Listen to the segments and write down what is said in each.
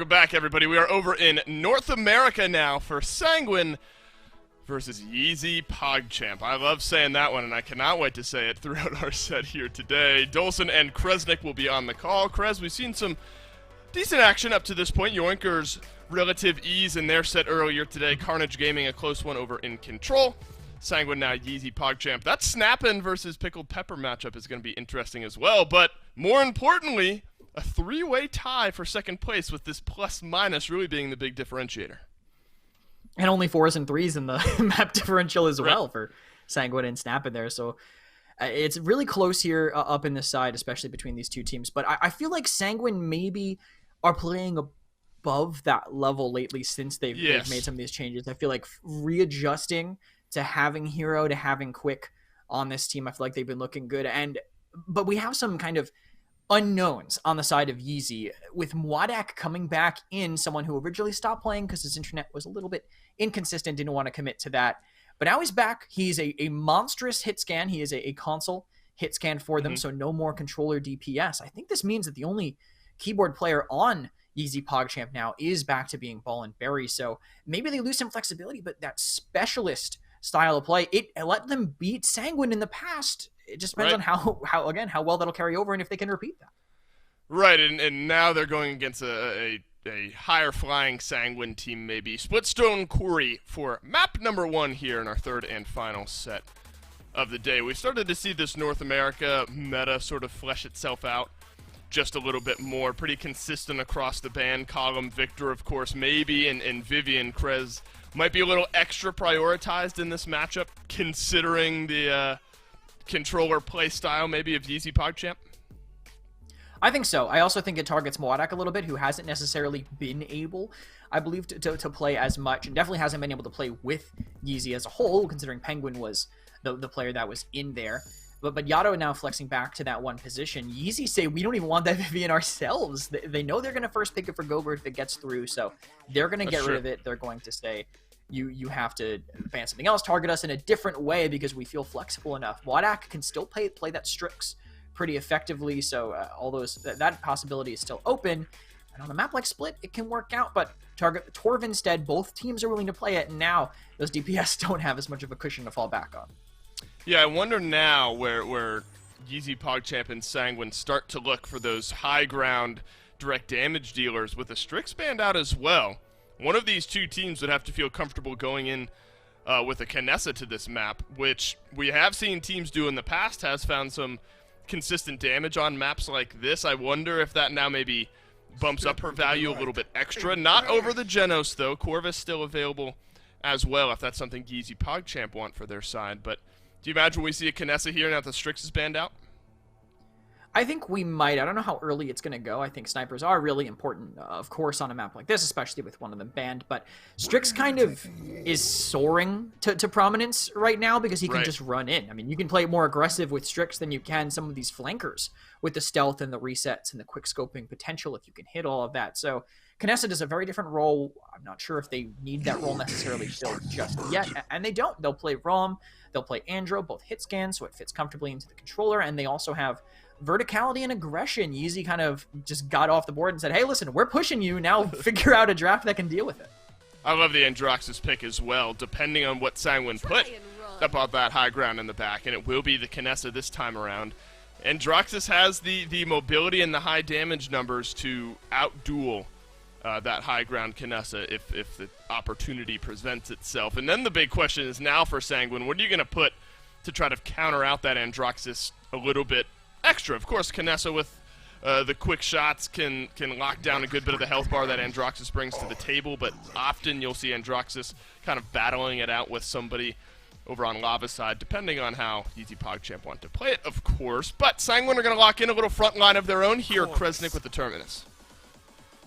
Welcome back, everybody. We are over in North America now for Sanguine versus YeezyPogChamp. I love saying that one, and I cannot wait to say it throughout our set here today. Dolson and Kresnik will be on the call. Krez, we've seen some decent action up to this point. Yoinker's relative ease in their set earlier today. Carnage Gaming, a close one over in Control. Sanguine now YeezyPogChamp. That Snappin' versus Pickled Pepper matchup is going to be interesting as well, but more importantly, a three-way tie for second place with this plus-minus really being the big differentiator. And only 4s and 3s in the map differential as well for Sanguine and Snappin' there. So it's really close here up in this side, especially between these two teams. But I feel like Sanguine maybe are playing above that level lately since they've made some of these changes. I feel like readjusting to having Hero, to having Quick on this team, I feel like they've been looking good. But we have some kind of unknowns on the side of Yeezy, with Mwadak coming back in, someone who originally stopped playing because his internet was a little bit inconsistent, didn't want to commit to that. But now he's back. He's a monstrous hit scan. He is a console hit scan for them, so no more controller DPS. I think this means that the only keyboard player on YeezyPogChamp now is back to being Ball and Berry, so maybe they lose some flexibility, but that specialist style of play, it let them beat Sanguine in the past. It just depends on how well that'll carry over and if they can repeat that. Right, and now they're going against a higher flying Sanguine team maybe. Splitstone Quarry for map number 1 here in our third and final set of the day. We've started to see this North America meta sort of flesh itself out just a little bit more. Pretty consistent across the band column. Victor, of course, maybe, and Vivian Krez might be a little extra prioritized in this matchup, considering the controller play style maybe of YeezyPogChamp. I think so. I also think it targets Mwadak a little bit, who hasn't necessarily been able, I believe, to play as much, and definitely hasn't been able to play with Yeezy as a whole, considering Penguin was the player that was in there. But Yato now flexing back to that one position. Yeezy say, we don't even want that Vivian ourselves. They know they're going to first pick it for Gobert if it gets through, so they're going to get rid of it. They're going to say, you have to ban something else, target us in a different way because we feel flexible enough. Mwadak can still play that Strix pretty effectively, so all that possibility is still open. And on a map like Split, it can work out, but target Torv instead. Both teams are willing to play it, and now those DPS don't have as much of a cushion to fall back on. Yeah, I wonder now where YeezyPogChamp and Sanguine start to look for those high ground direct damage dealers with a Strix band out as well. One of these two teams would have to feel comfortable going in with a Kinessa to this map, which we have seen teams do in the past, has found some consistent damage on maps like this. I wonder if that now maybe bumps up her value a little bit extra. Not over the Genos, though. Corvus still available as well, if that's something YeezyPogChamp want for their side. But do you imagine we see a Kinessa here now that the Strix is banned out? I think we might. I don't know how early it's going to go. I think snipers are really important, of course, on a map like this, especially with one of them banned. But Strix kind of is soaring to prominence right now because he can just run in. I mean, you can play more aggressive with Strix than you can some of these flankers with the stealth and the resets and the quick scoping potential if you can hit all of that. So Kinessa does a very different role. I'm not sure if they need that role necessarily still just yet, and they don't. They'll play Rom, they'll play Andro, both hit scans, so it fits comfortably into the controller, and they also have verticality and aggression. Yeezy kind of just got off the board and said, hey, listen, we're pushing you. Now figure out a draft that can deal with it. I love the Androxus pick as well, depending on what Sanguine put about that high ground in the back, and it will be the Kinessa this time around. Androxus has the mobility and the high damage numbers to outduel that high ground Kinessa if the opportunity presents itself. And then the big question is now for Sanguine, what are you going to put to try to counter out that Androxus a little bit extra? Of course, Kinessa with the quick shots can lock down a good bit of the health bar that Androxus brings to the table, but often you'll see Androxus kind of battling it out with somebody over on Lava's side, depending on how YeezyPogChamp want to play it, of course. But Sanguine are going to lock in a little front line of their own here. Kresnik with the Terminus.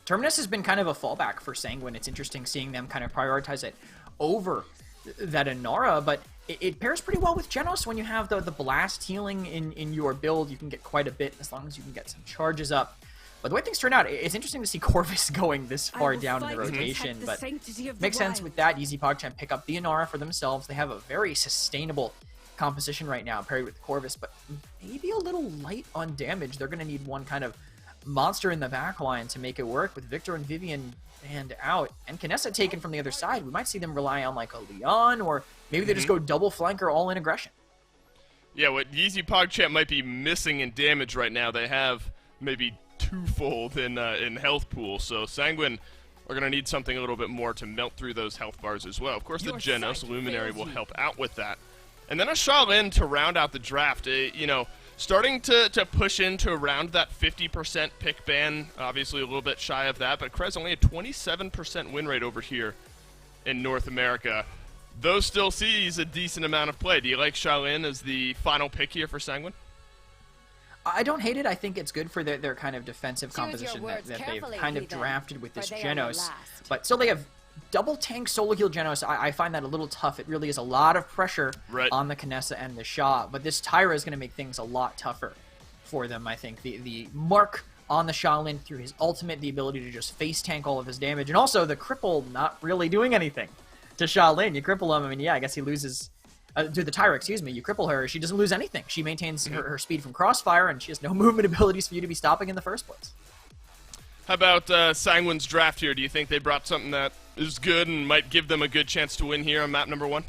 Terminus has been kind of a fallback for Sanguine. It's interesting seeing them kind of prioritize it over that Inara, but it pairs pretty well with Genos. When you have the blast healing in your build, you can get quite a bit as long as you can get some charges up. But the way things turn out, it's interesting to see Corvus going this far down in the rotation, but makes sense with that. YeezyPogChamp pick up the Inara for themselves. They have a very sustainable composition right now paired with Corvus, but maybe a little light on damage. They're going to need one kind of monster in the back line to make it work with Victor and Vivian banned out. And Kinessa taken from the other side. We might see them rely on like a Leon, or maybe they just go double flank or all in aggression. Yeah, what YeezyPogChamp might be missing in damage right now, they have maybe twofold in health pool. So Sanguine are going to need something a little bit more to melt through those health bars as well. Of course, the Genos Luminary will help out with that. And then a Shaolin to round out the draft. You know, starting to push into around that 50% pick ban. Obviously a little bit shy of that, but Krez only a 27% win rate over here in North America. Though still sees a decent amount of play. Do you like Shaolin as the final pick here for Sanguine? I don't hate it. I think it's good for their kind of defensive composition that they've kind of drafted with this Genos. But still, they have double tank solo heal Genos. I find that a little tough. It really is a lot of pressure on the Kinessa and the Sha. But this Tyra is going to make things a lot tougher for them, I think. The mark on the Shaolin through his ultimate, the ability to just face tank all of his damage, and also the cripple not really doing anything to Shaolin. You cripple him, I mean, yeah, I guess he loses... to the Tyra, excuse me, you cripple her, she doesn't lose anything. She maintains her speed from crossfire, and she has no movement abilities for you to be stopping in the first place. How about Sanguine's draft here? Do you think they brought something that is good and might give them a good chance to win here on map number 1?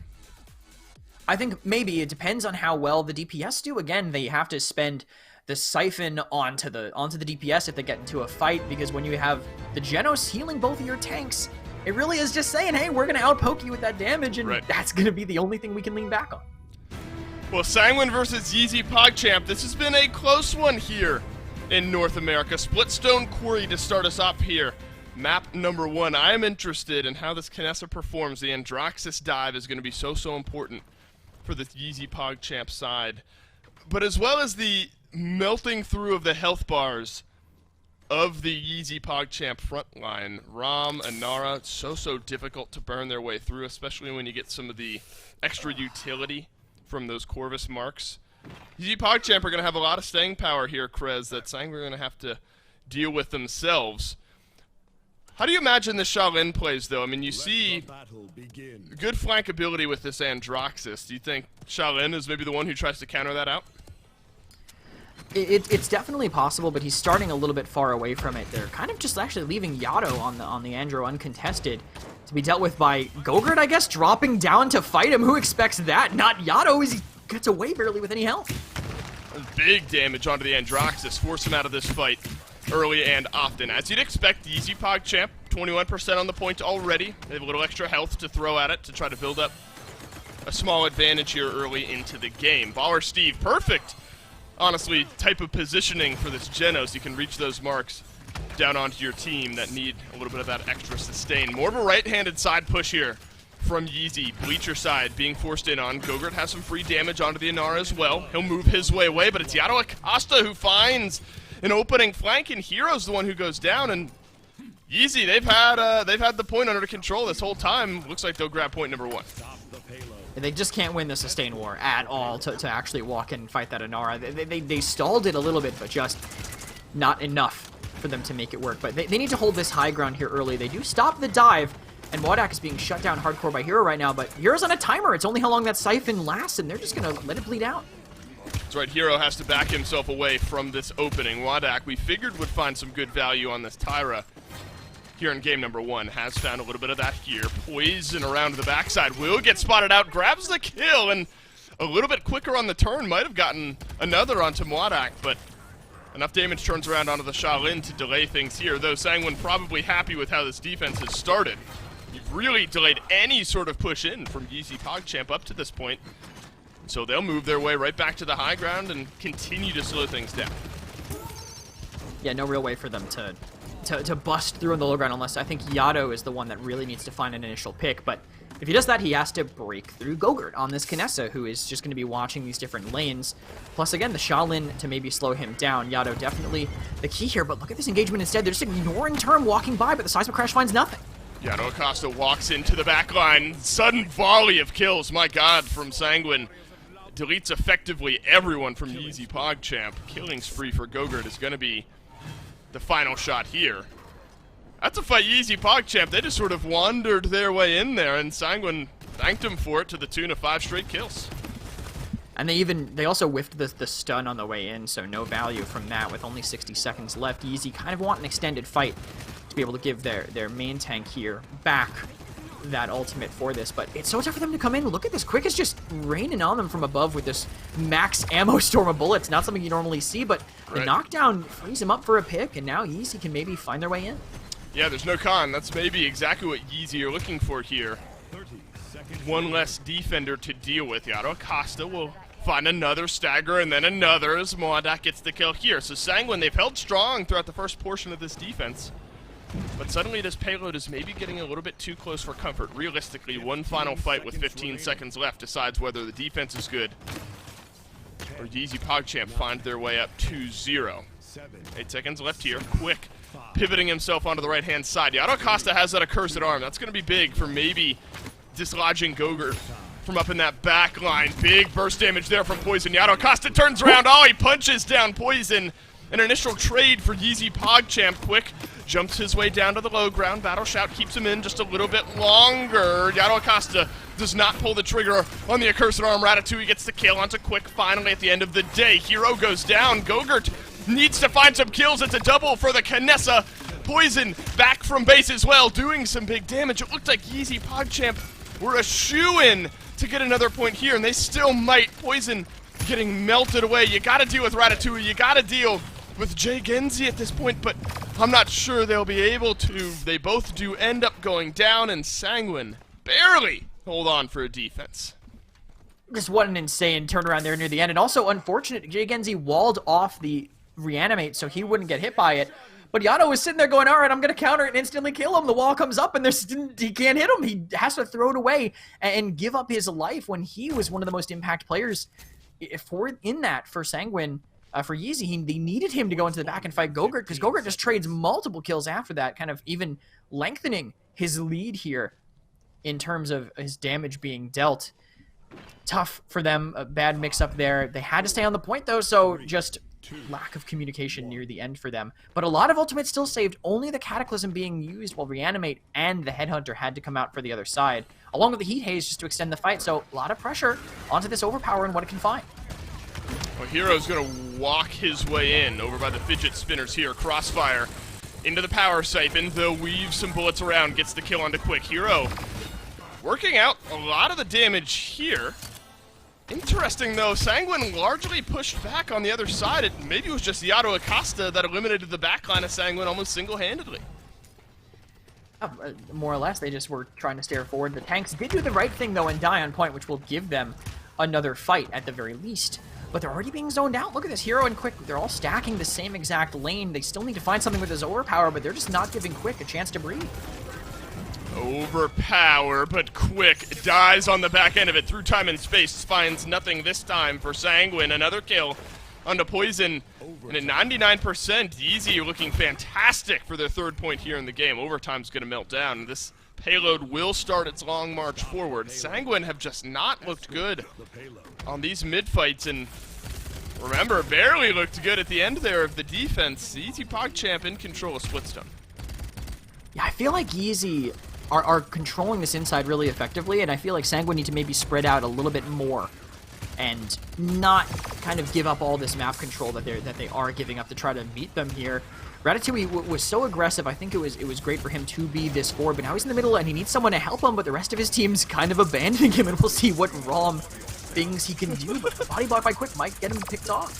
I think maybe. It depends on how well the DPS do. Again, they have to spend the Siphon onto the DPS if they get into a fight, because when you have the Genos healing both of your tanks, it really is just saying, hey, we're going to outpoke you with that damage, and that's going to be the only thing we can lean back on. Well, Sanguine versus YeezyPogChamp. This has been a close one here in North America. Splitstone Quarry to start us up here. Map number 1. I am interested in how this Kinessa performs. The Androxus dive is going to be so important for the YeezyPogChamp side. But as well as the melting through of the health bars of the YeezyPogChamp front line, Ram and Nara, so difficult to burn their way through, especially when you get some of the extra utility from those Corvus marks. YeezyPogChamp are going to have a lot of staying power here, Krez, that Sanguine are going to have to deal with themselves. How do you imagine the Shaolin plays, though? I mean, you see good flankability with this Androxus. Do you think Shaolin is maybe the one who tries to counter that out? It's definitely possible, but he's starting a little bit far away from it. They're kind of just actually leaving Yato on the Andro uncontested to be dealt with by Gogurt, I guess, dropping down to fight him. Who expects that? Not Yato, as he gets away barely with any health. Big damage onto the Androxus. Force him out of this fight early and often. As you'd expect, the YeezyPogChamp, 21% on the point already. They have a little extra health to throw at it to try to build up a small advantage here early into the game. Baller Steve, perfect, honestly, type of positioning for this Genos. You can reach those marks down onto your team that need a little bit of that extra sustain. More of a right-handed side push here from Yeezy. Bleacher side being forced in on. Gogurt has some free damage onto the Inara as well. He'll move his way away, but it's Yato Acosta who finds an opening flank, and Hero's the one who goes down. And Yeezy, they've had the point under control this whole time. Looks like they'll grab point number 1. They just can't win the sustain war at all to actually walk in and fight that Inara. They stalled it a little bit, but just not enough for them to make it work. But they need to hold this high ground here early. They do stop the dive, and Wadak is being shut down hardcore by Hero right now, but Hero's on a timer. It's only how long that Siphon lasts, and they're just going to let it bleed out. That's right, Hero has to back himself away from this opening. Wadak, we figured, would find some good value on this Tyra here in game number 1. Has found a little bit of that here. Poison around to the backside. Will get spotted out, grabs the kill, and a little bit quicker on the turn. Might have gotten another onto Wadak, but enough damage turns around onto the Shaolin to delay things here, though Sanguine probably happy with how this defense has started. You've really delayed any sort of push in from YeezyPogChamp up to this point. So they'll move their way right back to the high ground and continue to slow things down. Yeah, no real way for them to bust through on the low ground, unless I think Yato is the one that really needs to find an initial pick. But if he does that, he has to break through Gogurt on this Kinessa, who is just going to be watching these different lanes. Plus, again, the Shaolin to maybe slow him down. Yato definitely the key here, but look at this engagement instead. They're just ignoring Term walking by, but the Seismic Crash finds nothing. Yato Acosta walks into the back line. Sudden volley of kills, my god, from Sanguine. Deletes effectively everyone from YeezyPogChamp. Killing spree for Gogurt is going to be the final shot here. That's a fight YeezyPogChamp. They just sort of wandered their way in there, and Sanguine thanked him for it to the tune of 5 straight kills. And they also whiffed the stun on the way in, so no value from that with only 60 seconds left. Yeezy kind of want an extended fight to be able to give their main tank here back that ultimate for this, but it's so tough for them to come in. Look at this. Quick is just raining on them from above with this max ammo storm of bullets. Not something you normally see, but the knockdown frees him up for a pick, and now Yeezy can maybe find their way in. Yeah, there's no con. That's maybe exactly what Yeezy are looking for here. One less defender to deal with. YeezyPogChamp will find another stagger and then another as Moadak gets the kill here. So Sanguine, they've held strong throughout the first portion of this defense. But suddenly this payload is maybe getting a little bit too close for comfort. Realistically, one final fight with 15 seconds left decides whether the defense is good or YeezyPogChamp find their way up 2-0. 8 seconds left here. Quick pivoting himself onto the right-hand side. YeezyPogChamp has that accursed arm. That's going to be big for maybe dislodging Gogurt from up in that back line. Big burst damage there from Poison. YeezyPogChamp turns around. Oh, he punches down Poison. An initial trade for YeezyPogChamp. Quick jumps his way down to the low ground. Battle Shout keeps him in just a little bit longer. YeezyPogChamp does not pull the trigger on the accursed arm. Ratatouille gets the kill onto Quick finally at the end of the day. Hero goes down. Gogurt needs to find some kills. It's a double for the Canessa. Poison back from base as well, doing some big damage. It looked like YeezyPogChamp were a shoo-in to get another point here, and they still might. Poison getting melted away. You gotta deal with Ratatouille. You gotta deal with Jay Genzi at this point, but I'm not sure they'll be able to. They both do end up going down, and Sanguine barely hold on for a defense. Just what an insane turnaround there near the end, and also unfortunate, Jay Genzi walled off the reanimate so he wouldn't get hit by it. But Yato was sitting there going, all right, I'm going to counter it and instantly kill him. The wall comes up and he can't hit him. He has to throw it away and give up his life when he was one of the most impact players for Sanguine. For Yeezy, they needed him to go into the back and fight Gogurt, because Gogurt just trades multiple kills after that, kind of even lengthening his lead here in terms of his damage being dealt. Tough for them, a bad mix-up there. They had to stay on the point, though, so just lack of communication near the end for them. But a lot of ultimates still saved, only the Cataclysm being used while Reanimate and the Headhunter had to come out for the other side, along with the Heat Haze just to extend the fight, so a lot of pressure onto this Overpower and what it can find. Well, Hero's going to walk his way in over by the fidget spinners here. Crossfire into the power siphon. They'll weave some bullets around. Gets the kill onto Quick. Hero working out a lot of the damage here. Interesting, though. Sanguine largely pushed back on the other side. Maybe it was just YeezyPogChamp that eliminated the backline of Sanguine almost single-handedly. More or less, they just were trying to stare forward. The tanks did do the right thing, though, and die on point, which will give them another fight at the very least. But they're already being zoned out. Look at this, Hero and Quick. They're all stacking the same exact lane. They still need to find something with his Overpower, but they're just not giving Quick a chance to breathe. Overpower, but Quick dies on the back end of it. Through time and space, finds nothing this time for Sanguine. Another kill onto Poison. And at 99%, Yeezy looking fantastic for their third point here in the game. Overtime's going to melt down. This payload will start its long march forward. Sanguine have just not looked good on these mid-fights, and remember, barely looked good at the end there of the defense. YeezyPogChamp in control of Splitstone. Yeah, I feel like Yeezy are controlling this inside really effectively, and I feel like Sanguine need to maybe spread out a little bit more and not kind of give up all this map control that they are giving up to try to meet them here. Ratatouille was so aggressive. I think it was great for him to be this forward, but now he's in the middle and he needs someone to help him, but the rest of his team's kind of abandoning him, and we'll see what ROM things he can do, but the body block by Quick might get him picked off.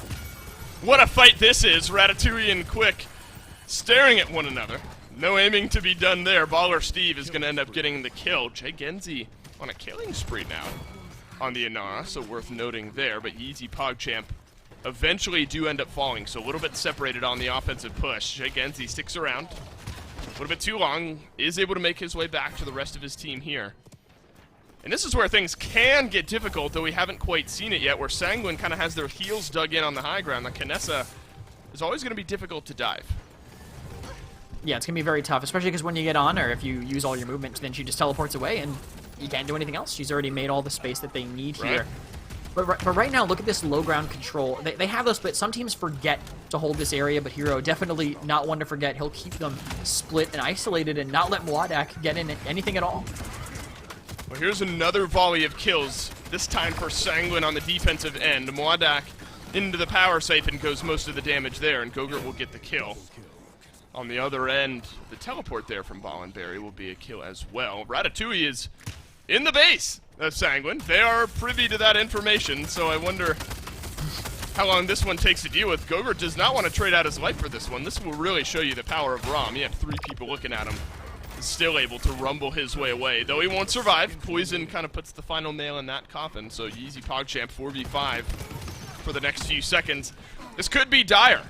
What a fight this is. Ratatouille and Quick staring at one another. No aiming to be done there. Baller Steve is going to end up getting the kill. Jay Genzi on a killing spree now on the Inara, so worth noting there, but YeezyPogChamp eventually do end up falling, so a little bit separated on the offensive push. Jay Genzi sticks around a little bit too long, is able to make his way back to the rest of his team here. And this is where things can get difficult, though we haven't quite seen it yet, where Sanguine kind of has their heels dug in on the high ground. The Canessa is always going to be difficult to dive. Yeah, it's going to be very tough, especially because when you get on her, if you use all your movement, then she just teleports away and you can't do anything else. She's already made all the space that they need here. But right now, look at this low ground control. They have those splits. Some teams forget to hold this area, but Hero definitely not one to forget. He'll keep them split and isolated and not let Mwadak get in anything at all. Well, here's another volley of kills this time for Sanguine on the defensive end. Mwadak into the power siphon goes most of the damage there, and Gogurt will get the kill. On the other end, the teleport there from Ballenberry will be a kill as well. Ratatouille is in the base of Sanguine. They are privy to that information, so I wonder how long this one takes to deal with. Gogurt does not want to trade out his life for this one. This will really show you the power of Rom. You have 3 people looking at him. He's still able to rumble his way away, though he won't survive. Poison kind of puts the final nail in that coffin, so YeezyPogChamp 4v5 for the next few seconds. This could be dire.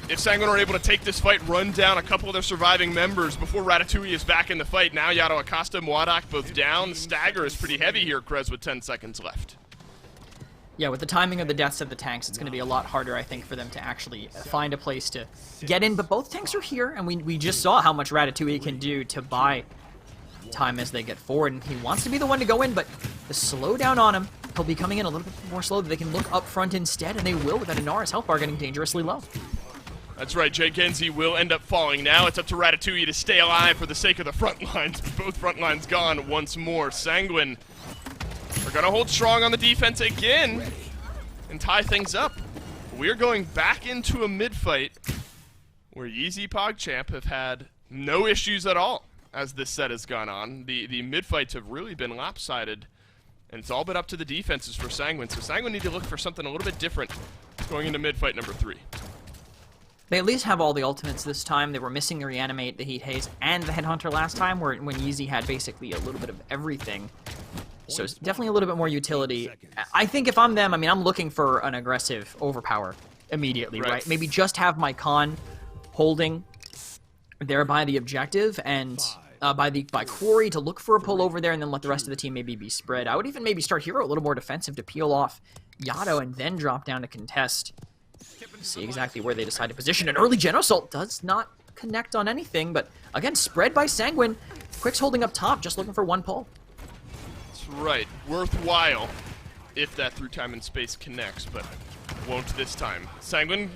If Sanguine are able to take this fight, run down a couple of their surviving members before Ratatouille is back in the fight. Now Yato Acosta and Mwadak both down. The stagger is pretty heavy here, Krez, with 10 seconds left. Yeah, with the timing of the deaths of the tanks, it's going to be a lot harder, I think, for them to actually find a place to get in. But both tanks are here, and we just saw how much Ratatouille can do to buy time as they get forward. And he wants to be the one to go in, but the slowdown on him, he'll be coming in a little bit more slow. They can look up front instead, and they will with that Inara's health bar getting dangerously low. That's right, Jay Genzi will end up falling. Now it's up to Ratatouille to stay alive for the sake of the front lines. Both front lines gone once more. Sanguine are going to hold strong on the defense again and tie things up. We're going back into a mid-fight where YeezyPogChamp have had no issues at all as this set has gone on. The mid-fights have really been lopsided, and it's all been up to the defenses for Sanguine. So Sanguine need to look for something a little bit different going into mid-fight number 3. They at least have all the ultimates this time. They were missing the Reanimate, the Heat Haze, and the Headhunter last time, when Yeezy had basically a little bit of everything. So it's definitely a little bit more utility. I think if I'm them, I mean, I'm looking for an aggressive overpower immediately, right? Maybe just have my con holding there by the objective and by Quarry to look for a pull over there, and then let the rest of the team maybe be spread. I would even maybe start Hero a little more defensive to peel off Yato and then drop down to contest. See exactly where they decide to position. An early Gen Assault does not connect on anything, but again, spread by Sanguine. Quick's holding up top, just looking for one pull. That's right. Worthwhile if that through time and space connects, but won't this time. Sanguine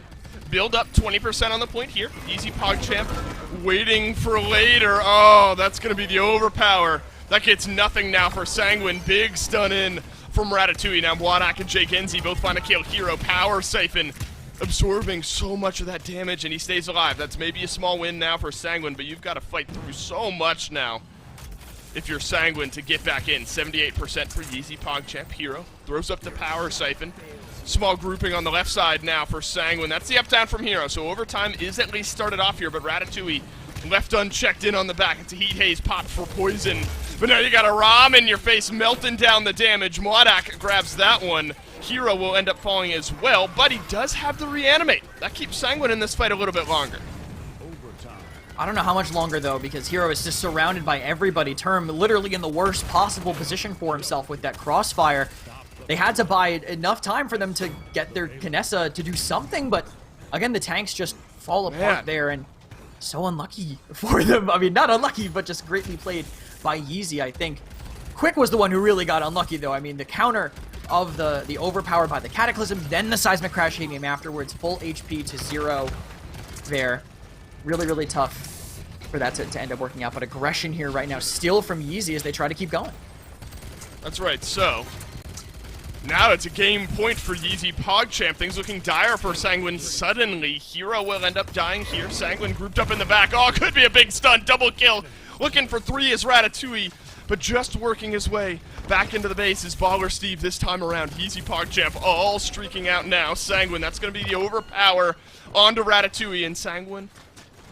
build up 20% on the point here. YeezyPogChamp waiting for later. Oh, that's going to be the overpower. That gets nothing now for Sanguine. Big stun in from Ratatouille. Now Mwadak and Jake Enzi both find a kill. Hero power siphon absorbing so much of that damage, and he stays alive. That's maybe a small win now for Sanguine, but you've got to fight through so much now if you're Sanguine to get back in. 78% for YeezyPogChamp. Hero throws up the power siphon. Small grouping on the left side now for Sanguine. That's the up down from Hero, so overtime is at least started off here, but Ratatouille left unchecked in on the back. It's a Heat Haze pop for Poison, but now you got a Rom in your face melting down the damage. Mwadak grabs that one. Hero will end up falling as well, but he does have the Reanimate. That keeps Sanguine in this fight a little bit longer. I don't know how much longer, though, because Hero is just surrounded by everybody. Term literally in the worst possible position for himself with that crossfire. They had to buy enough time for them to get their Kinessa to do something, but again, the tanks just fall apart there, and so unlucky for them. I mean, not unlucky, but just greatly played by Yeezy, I think. Quick was the one who really got unlucky, though. I mean, the counter of the overpower by the Cataclysm, then the Seismic Crash hitting him afterwards, full HP to 0 there. Really, really tough for that to end up working out, but aggression here right now still from Yeezy as they try to keep going. That's right, so now it's a game point for YeezyPogChamp. Things looking dire for Sanguine suddenly. Hero will end up dying here. Sanguine grouped up in the back. Oh, could be a big stun. Double kill. Looking for 3 is Ratatouille, but just working his way back into the base is Baller Steve this time around. YeezyPogChamp all streaking out now. Sanguine, that's going to be the overpower onto Ratatouille, and Sanguine,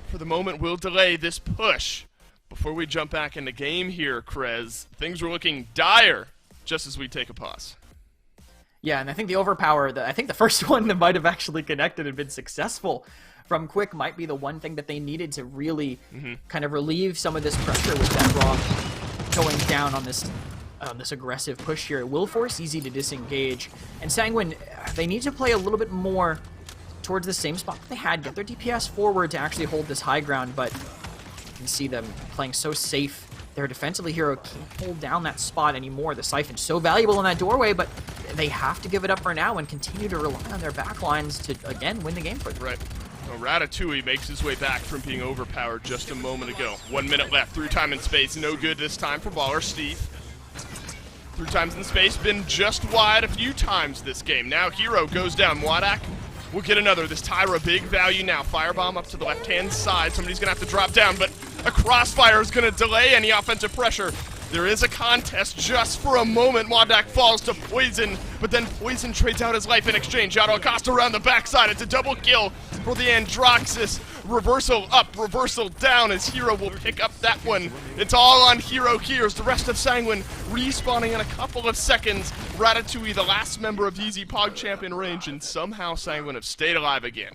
for the moment, will delay this push. Before we jump back into game here, Krez, things were looking dire just as we take a pause. Yeah, and I think the overpower, I think the first one that might have actually connected and been successful from Quick might be the one thing that they needed to really kind of relieve some of this pressure with that Rock going down on this aggressive push here. It will force Yeezy to disengage, and Sanguine, they need to play a little bit more towards the same spot that they had, get their DPS forward to actually hold this high ground, but you can see them playing so safe. Their defensively Hero can't hold down that spot anymore. The Siphon's so valuable in that doorway, but they have to give it up for now and continue to rely on their backlines to, again, win the game for them. Right. Well, Ratatouille makes his way back from being overpowered just a moment ago. 1 minute left through time and space. No good this time for Baller Steve. Through times in space, been just wide a few times this game. Now Hero goes down. Mwadak will get another. This Tyra, big value now. Firebomb up to the left-hand side. Somebody's going to have to drop down, but a crossfire is going to delay any offensive pressure. There is a contest just for a moment. Mwadak falls to Poison, but then Poison trades out his life in exchange. Yato Acosta around the backside. It's a double kill for the Androxus. Reversal up, reversal down as Hero will pick up that one. It's all on Hero here as the rest of Sanguine respawning in a couple of seconds. Ratatouille, the last member of YeezyPogChamp in range, and somehow Sanguine have stayed alive again.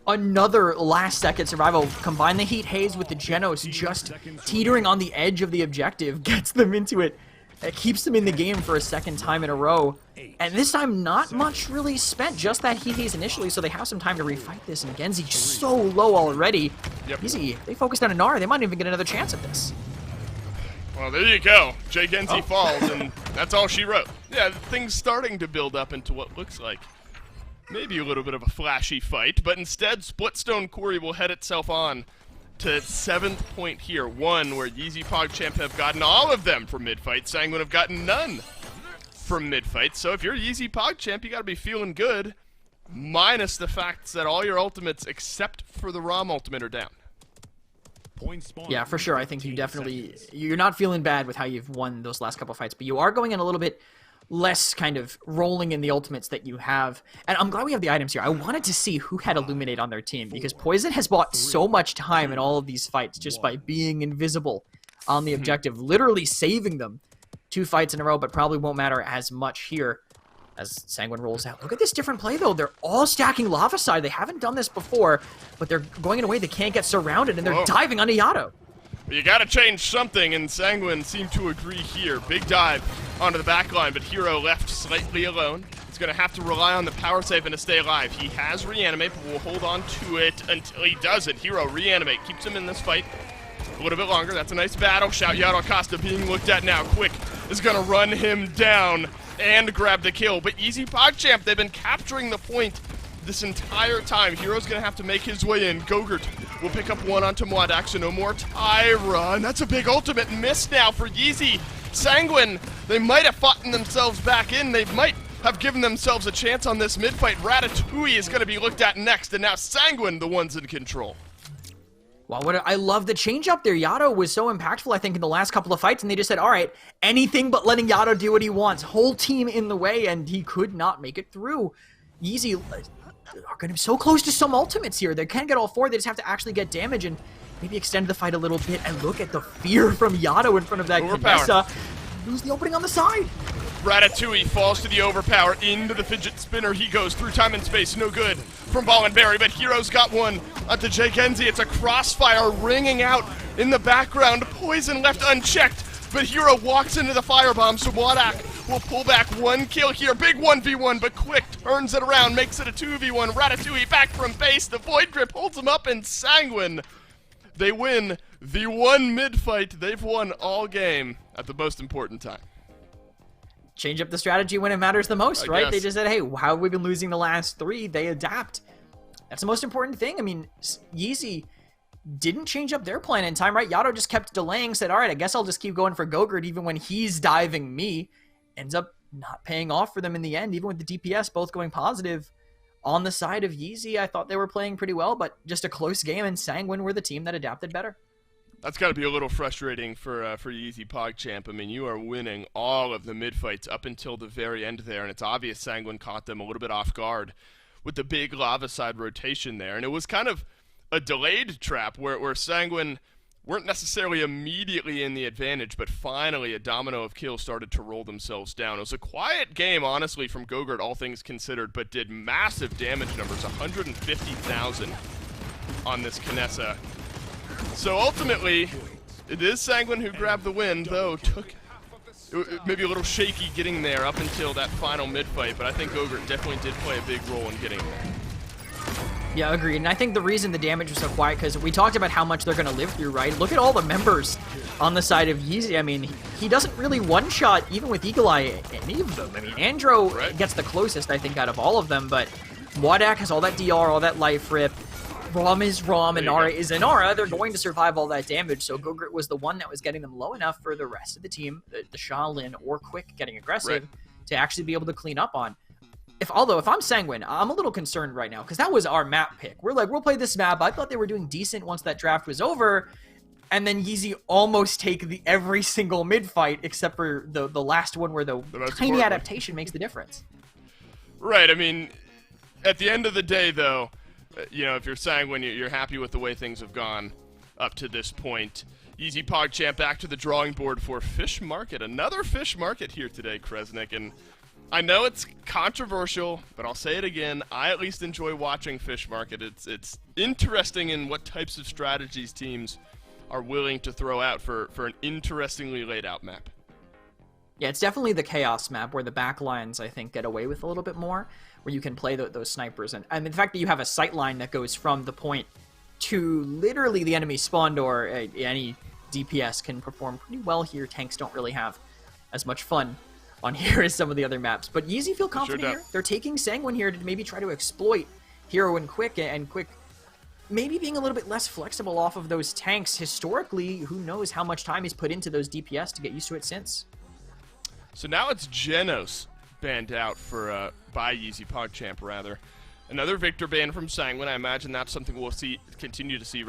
Another last-second survival. Combine the Heat Haze with the Genos, just teetering on the edge of the objective, gets them into it. It keeps them in the game for a second time in a row. And this time, not much really spent, just that Heat Haze initially, so they have some time to refight this. And Genzi just so low already. Easy, they focused on Inara. They might even get another chance at this. Well, there you go. Jay Genzi falls, and that's all she wrote. Yeah, things starting to build up into what looks like maybe a little bit of a flashy fight, but instead, Splitstone Quarry will head itself on to 7th point here. One where YeezyPogChamp have gotten all of them from mid-fight. Sanguine have gotten none from mid-fight. So if you're YeezyPogChamp, you gotta be feeling good, minus the fact that all your ultimates, except for the ROM ultimate, are down. Yeah, for sure. I think you're not feeling bad with how you've won those last couple fights, but you are going in a little bit less kind of rolling in the ultimates that you have. And I'm glad we have the items here. I wanted to see who had Illuminate on their team, because Poison has bought so much time in all of these fights just by being invisible on the objective, literally saving them 2 fights in a row, but probably won't matter as much here as Sanguine rolls out. Look at this different play, though. They're all stacking Lava Side. They haven't done this before, but they're going in a way they can't get surrounded, and they're diving onto Yato. You gotta change something, and Sanguine seem to agree here. Big dive onto the back line, but Hero left slightly alone. He's gonna have to rely on the power save and to stay alive. He has Reanimate, but we'll hold on to it until he doesn't. Hero Reanimate keeps him in this fight a little bit longer. That's a nice battle. Shout Yato Acosta being looked at now. Quick is gonna run him down and grab the kill. But YeezyPogChamp, they've been capturing the point this entire time. Hero's gonna have to make his way in. Gogurt will pick up one onto Mwadak, so no more Tyra. And that's a big ultimate miss now for Yeezy. Sanguine, they might have fought themselves back in. They might have given themselves a chance on this mid-fight. Ratatouille is gonna be looked at next, and now Sanguine, the ones in control. Wow, I love the change up there. Yato was so impactful, I think, in the last couple of fights, and they just said, all right, anything but letting Yato do what he wants. Whole team in the way, and he could not make it through. Yeezy are going to be so close to some ultimates here. They can't get all 4. They just have to actually get damage and maybe extend the fight a little bit. And look at the fear from Yato in front of that Kanessa. Lose the opening on the side. Ratatouille falls to the overpower into the fidget spinner. He goes through time and space. No good from Ball and Berry, but Hero's got one onto Jay Genzi. It's a crossfire ringing out in the background. Poison left unchecked, but Hero walks into the firebomb, so Mwadak will pull back 1 kill here. Big 1v1, but Quick turns it around, makes it a 2v1. Ratatouille back from base. The Void Grip holds him up, and Sanguine, they win the one mid-fight. They've won all game at the most important time. Change up the strategy when it matters the most, right? Guess. They just said, hey, how have we been losing the last 3? They adapt. That's the most important thing. I mean, Yeezy didn't change up their plan in time, right? Yato just kept delaying, said, all right, I guess I'll just keep going for Gogurt even when he's diving me. Ends up not paying off for them in the end, even with the DPS both going positive. On the side of Yeezy, I thought they were playing pretty well, but just a close game, and Sanguine were the team that adapted better. That's got to be a little frustrating for YeezyPogChamp. I mean, you are winning all of the mid-fights up until the very end there, and it's obvious Sanguine caught them a little bit off guard with the big Lava Side rotation there. And it was kind of a delayed trap where Sanguine weren't necessarily immediately in the advantage, but finally a domino of kills started to roll themselves down. It was a quiet game, honestly, from Gogurt, all things considered, but did massive damage numbers, 150,000 on this Kanessa. So ultimately, it is Sanguine who grabbed the win, though took maybe a little shaky getting there up until that final mid-fight, but I think Gogurt definitely did play a big role in getting there. Yeah, agreed. And I think the reason the damage was so quiet, because we talked about how much they're going to live through, right? Look at all the members on the side of Yeezy. I mean, he doesn't really one-shot, even with Eagle Eye, any of them. I mean, Andro gets the closest, I think, out of all of them, but Mwadak has all that DR, all that life rip. Rom is Rom, Inara is Inara. They're going to survive all that damage, so Gogurt was the one that was getting them low enough for the rest of the team, the Shaolin or Quick getting aggressive, to actually be able to clean up on. Although, if I'm Sanguine, I'm a little concerned right now, because that was our map pick. We're like, we'll play this map. I thought they were doing decent once that draft was over, and then Yeezy almost take every single mid-fight, except for the last one where the tiny adaptation makes the difference. Right, I mean, at the end of the day, though, you know, if you're Sanguine, you're happy with the way things have gone up to this point. YeezyPogChamp back to the drawing board for Fish Market. Another Fish Market here today, Kresnik, and I know it's controversial, but I'll say it again. I at least enjoy watching Fish Market. It's interesting in what types of strategies teams are willing to throw out for an interestingly laid out map. Yeah, it's definitely the Chaos map where the back lines, I think, get away with a little bit more, where you can play those snipers. And the fact that you have a sight line that goes from the point to literally the enemy spawn door, any DPS can perform pretty well here. Tanks don't really have as much fun on here as some of the other maps. But Yeezy feel confident here. They're taking Sanguine here to maybe try to exploit Hero and Quick, maybe being a little bit less flexible off of those tanks. Historically, who knows how much time he's put into those DPS to get used to it since. So now it's Genos banned out by YeezyPogChamp, rather. Another Victor ban from Sanguine. I imagine that's something we'll continue to see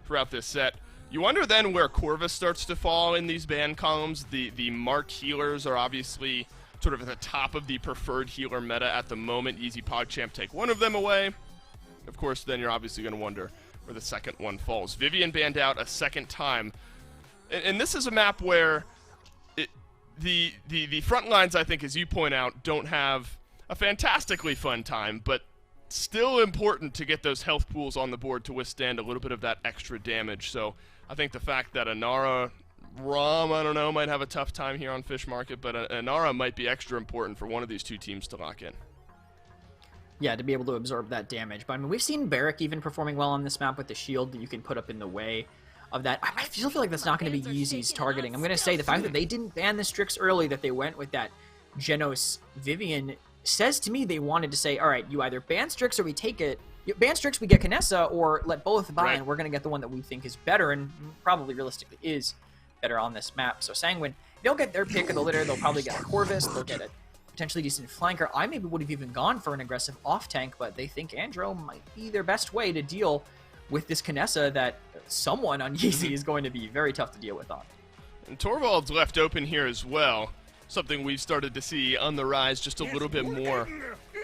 throughout this set. You wonder then where Corvus starts to fall in these ban columns. The Mark healers are obviously sort of at the top of the preferred healer meta at the moment. YeezyPogChamp take one of them away. Of course, then you're obviously going to wonder where the second one falls. Vivian banned out a second time. And this is a map where the front lines, I think, as you point out, don't have a fantastically fun time, but still important to get those health pools on the board to withstand a little bit of that extra damage. So I think the fact that Inara, Rom, I don't know, might have a tough time here on Fish Market, but Inara might be extra important for one of these two teams to lock in. Yeah, to be able to absorb that damage. But I mean, we've seen Barrack even performing well on this map with the shield that you can put up in the way of that. I still feel like that's not going to be Yeezy's targeting. I'm going to say the fact that they didn't ban the Strix early, that they went with that Genos Vivian, says to me they wanted to say, all right, you either ban Strix or we take it. You ban Strix, we get Kinessa, or let both buy, and we're going to get the one that we think is better, and probably realistically is better on this map. So Sanguine, they'll get their pick of the litter. They'll probably get a Corvus. They'll get a potentially decent flanker. I maybe would have even gone for an aggressive off-tank, but they think Andro might be their best way to deal with this Kinessa that someone on Yeezy is going to be very tough to deal with on. And Torvald's left open here as well. Something we've started to see on the rise just a little bit more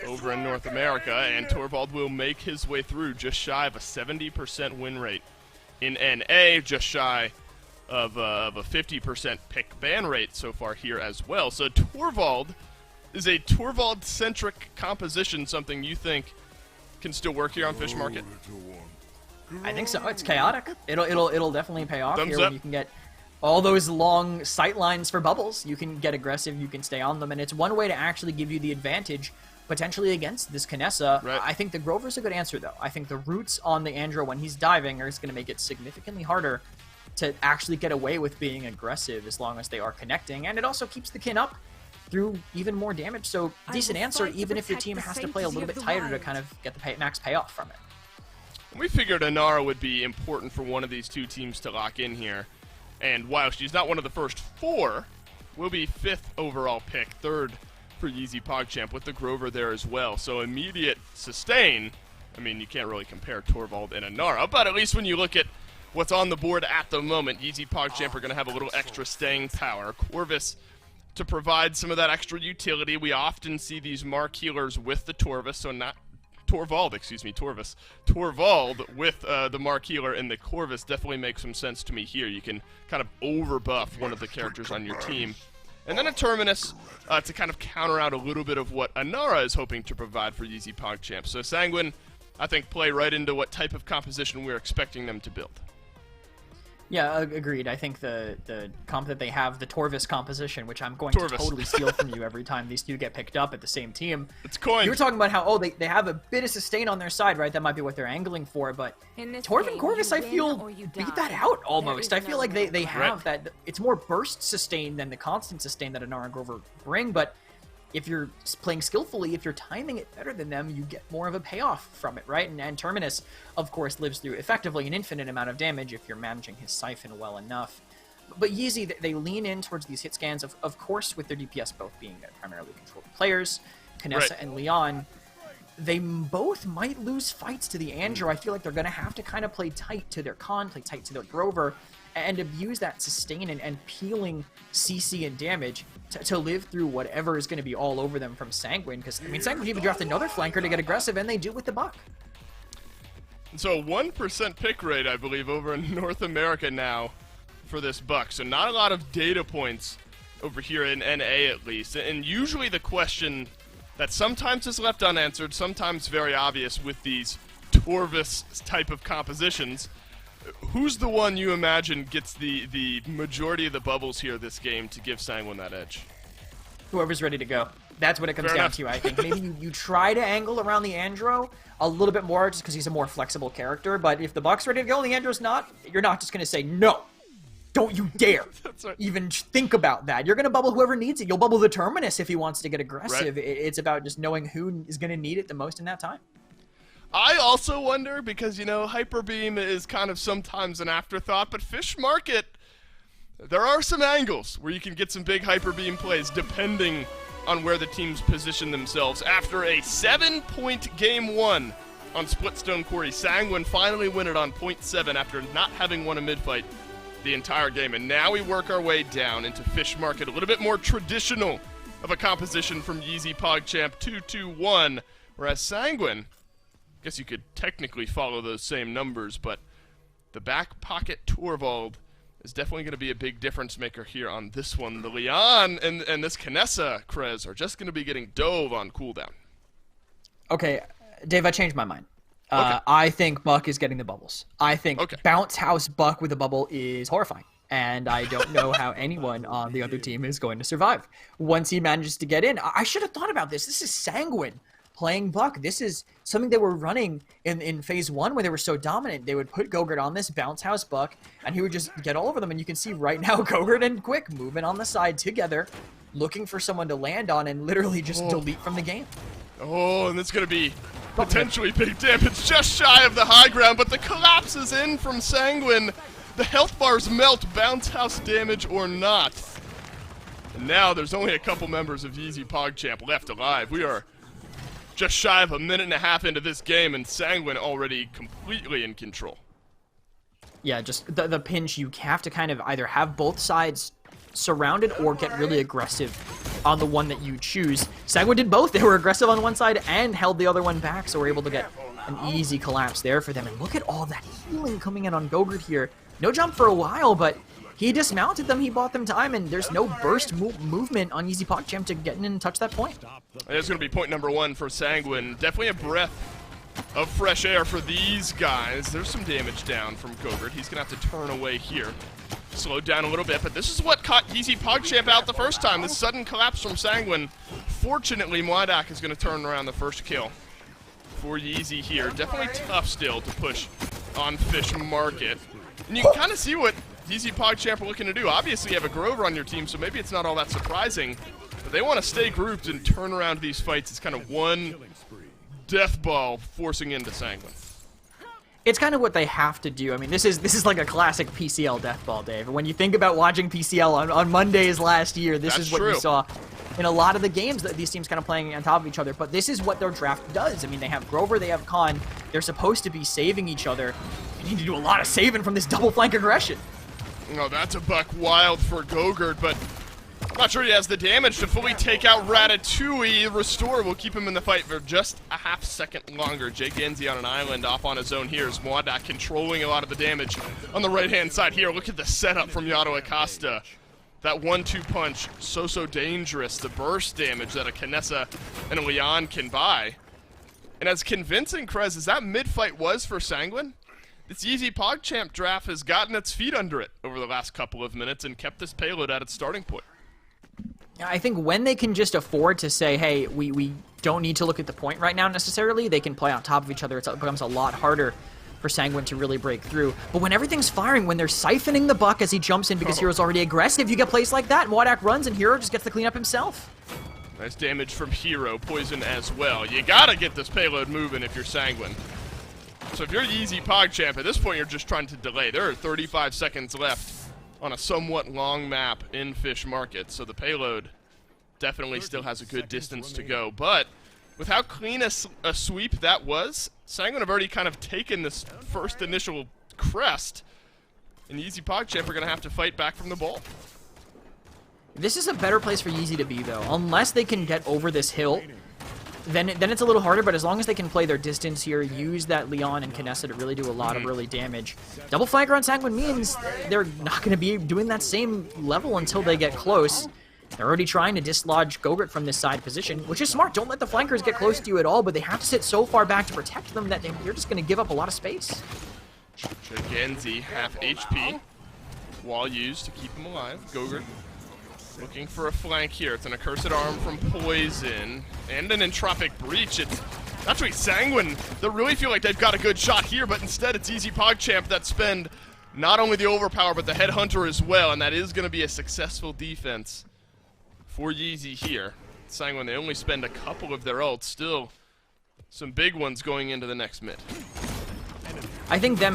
over in North America, and Torvald will make his way through just shy of a 70% win rate in NA, just shy of a 50% pick ban rate so far here as well. So Torvald is a Torvald-centric composition, something you think can still work here on Fish Market? I think so. It's chaotic. It'll definitely pay off Thumbs here up. when you can get all those long sight lines for bubbles. You can get aggressive, you can stay on them, and it's one way to actually give you the advantage potentially against this Kinessa. Right. I think the Grover's a good answer, though. I think the roots on the Andro when he's diving are going to make it significantly harder to actually get away with being aggressive as long as they are connecting, and it also keeps the kin up through even more damage. So decent answer, even if your team has to play a little bit tighter to kind of get the max payoff from it. We figured Inara would be important for one of these two teams to lock in here. And while she's not one of the first four, will be 5th overall pick, 3rd for YeezyPogChamp with the Grover there as well. So immediate sustain. I mean, you can't really compare Torvald and Inara, but at least when you look at what's on the board at the moment, YeezyPogChamp are going to have a little extra staying power. Corvus to provide some of that extra utility. We often see these Mark healers with the Torvus, so not Torvald, excuse me, Torvus. Torvald with the Mark healer and the Corvus definitely makes some sense to me here. You can kind of overbuff one of the characters on your team. And then a Terminus to kind of counter out a little bit of what Inara is hoping to provide for YeezyPogChamp. So Sanguine, I think, play right into what type of composition we're expecting them to build. Yeah, agreed. I think the comp that they have, the Torvus composition, which I'm going to totally steal from you every time these two get picked up at the same team. It's coined. You were talking about how, they have a bit of sustain on their side, right? That might be what they're angling for, but Torv and Corvus, I feel, beat that out almost. I feel like they have that. It's more burst sustain than the constant sustain that Inara and Grover bring, but if you're playing skillfully, if you're timing it better than them, you get more of a payoff from it, right? And Terminus, of course, lives through effectively an infinite amount of damage if you're managing his Siphon well enough. But Yeezy, they lean in towards these hit scans, of course, with their DPS both being primarily controlled players. Knessa and Leon, they both might lose fights to the Andrew. I feel like they're going to have to kind of play tight to their Khan, play tight to their Grover, and abuse that sustain and peeling CC and damage to live through whatever is going to be all over them from Sanguine. Because, I mean, Sanguine even draft another flanker to get aggressive, and they do with the Buck. So 1% pick rate, I believe, over in North America now for this Buck. So not a lot of data points over here in NA, at least. And usually the question that sometimes is left unanswered, sometimes very obvious with these Torvis type of compositions, who's the one you imagine gets the majority of the bubbles here this game to give Sanguine that edge? Whoever's ready to go. That's what it comes down to, I think. Maybe you try to angle around the Andro a little bit more just because he's a more flexible character, but if the Buck's ready to go and the Andro's not, you're not just going to say, no, don't you dare even think about that. You're going to bubble whoever needs it. You'll bubble the Terminus if he wants to get aggressive. Right. It's about just knowing who is going to need it the most in that time. I also wonder, because, you know, Hyper Beam is kind of sometimes an afterthought, but Fish Market, there are some angles where you can get some big Hyper Beam plays depending on where the teams position themselves. After a 7-point game 1 on Splitstone Quarry, Sanguine finally win it on point 7 after not having won a mid-fight the entire game. And now we work our way down into Fish Market, a little bit more traditional of a composition from YeezyPogChamp 2-2-1, whereas Sanguine, I guess you could technically follow those same numbers, but the back pocket Torvald is definitely going to be a big difference maker here on this one. The Leon and this Knessa, Krez, are just going to be getting dove on cooldown. Okay, Dave, I changed my mind. Okay. I think Buck is getting the bubbles. I think Bounce House Buck with a bubble is horrifying. And I don't know how anyone on the other team is going to survive once he manages to get in. I should have thought about this. This is Sanguine playing Buck. This is something they were running in phase 1 where they were so dominant. They would put Gogurt on this Bounce House Buck, and he would just get all over them. And you can see right now Gogurt and Quick moving on the side together, looking for someone to land on and literally just delete from the game. Oh, and it's going to be potentially big damage just shy of the high ground, but the collapse is in from Sanguine. The health bars melt, Bounce House damage or not. And now there's only a couple members of YeezyPogChamp left alive. We are just shy of a minute and a half into this game, and Sanguine already completely in control. Yeah, just the pinch, you have to kind of either have both sides surrounded or get really aggressive on the one that you choose. Sanguine did both. They were aggressive on one side and held the other one back, so we're able to get an easy collapse there for them. And look at all that healing coming in on Gogurt here. No jump for a while, but he dismounted them, he bought them time, and there's no burst movement on YeezyPogChamp to get in and touch that point. It's going to be point number 1 for Sanguine. Definitely a breath of fresh air for these guys. There's some damage down from Gogurt. He's going to have to turn away here. Slowed down a little bit, but this is what caught YeezyPogChamp out the first time. This sudden collapse from Sanguine. Fortunately, Mwadak is going to turn around the first kill for Yeezy here. Definitely tough still to push on Fish Market. And you can kind of see what YeezyPogChamp are looking to do. Obviously, you have a Grover on your team, so maybe it's not all that surprising. But they want to stay grouped and turn around these fights. It's kind of one death ball forcing into Sanguine. It's kind of what they have to do. I mean, this is like a classic PCL death ball, Dave. When you think about watching PCL on Mondays last year, this is what you saw in a lot of the games that these teams kind of playing on top of each other. But this is what their draft does. I mean, they have Grover, they have Khan. They're supposed to be saving each other. You need to do a lot of saving from this double flank aggression. No, that's a buck wild for Gogurt, but I'm not sure he has the damage to fully take out Ratatouille. Restore will keep him in the fight for just a half second longer. Jay Genzi on an island off on his own here as Mwadak controlling a lot of the damage on the right-hand side here. Look at the setup from Yato Acosta. That 1-2 punch, so dangerous. The burst damage that a Knessa and a Leon can buy. And as convincing, Krez, as that mid-fight was for Sanguine, this YeezyPogChamp draft has gotten its feet under it over the last couple of minutes and kept this payload at its starting point. I think when they can just afford to say, hey, we don't need to look at the point right now necessarily, they can play on top of each other. It becomes a lot harder for Sanguine to really break through. But when everything's firing, when they're siphoning the Buck as he jumps in because Hero's already aggressive, you get plays like that. Mwadak runs and Hero just gets the cleanup himself. Nice damage from Hero, Poison as well. You gotta get this payload moving if you're Sanguine. So if you're YeezyPogChamp, at this point you're just trying to delay. There are 35 seconds left on a somewhat long map in Fish Market, so the payload definitely still has a good distance to go. But with how clean a sweep that was, Sanguine have already kind of taken this first initial crest, and YeezyPogChamp are going to have to fight back from the ball. This is a better place for Yeezy to be, though. Unless they can get over this hill, then it's a little harder, but as long as they can play their distance here, use that Leon and Kinessa to really do a lot of early damage. Double flanker on Sanguine means they're not going to be doing that same level until they get close. They're already trying to dislodge Gogurt from this side position, which is smart. Don't let the flankers get close to you at all, but they have to sit so far back to protect them that you're just going to give up a lot of space. Genzi, half HP. Wall used to keep him alive. Gogurt looking for a flank here. It's an Accursed Arm from Poison and an Entropic Breach. It's actually Sanguine that really feel like they've got a good shot here, but instead it's YeezyPogChamp that spend not only the overpower, but the Headhunter as well, and that is going to be a successful defense for Yeezy here. Sanguine, they only spend a couple of their ults. Still some big ones going into the next mid. I think them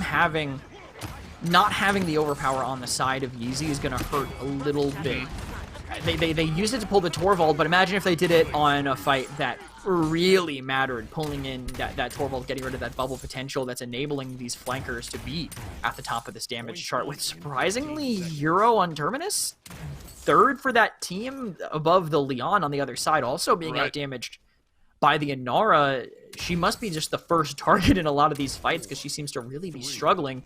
not having the overpower on the side of Yeezy is going to hurt a little bit. They used it to pull the Torvald, but imagine if they did it on a fight that really mattered, pulling in that Torvald, getting rid of that bubble potential that's enabling these flankers to be at the top of this damage chart, with surprisingly Hero on Terminus, third for that team, above the Leon on the other side, also being outdamaged by the Inara. She must be just the first target in a lot of these fights because she seems to really be struggling.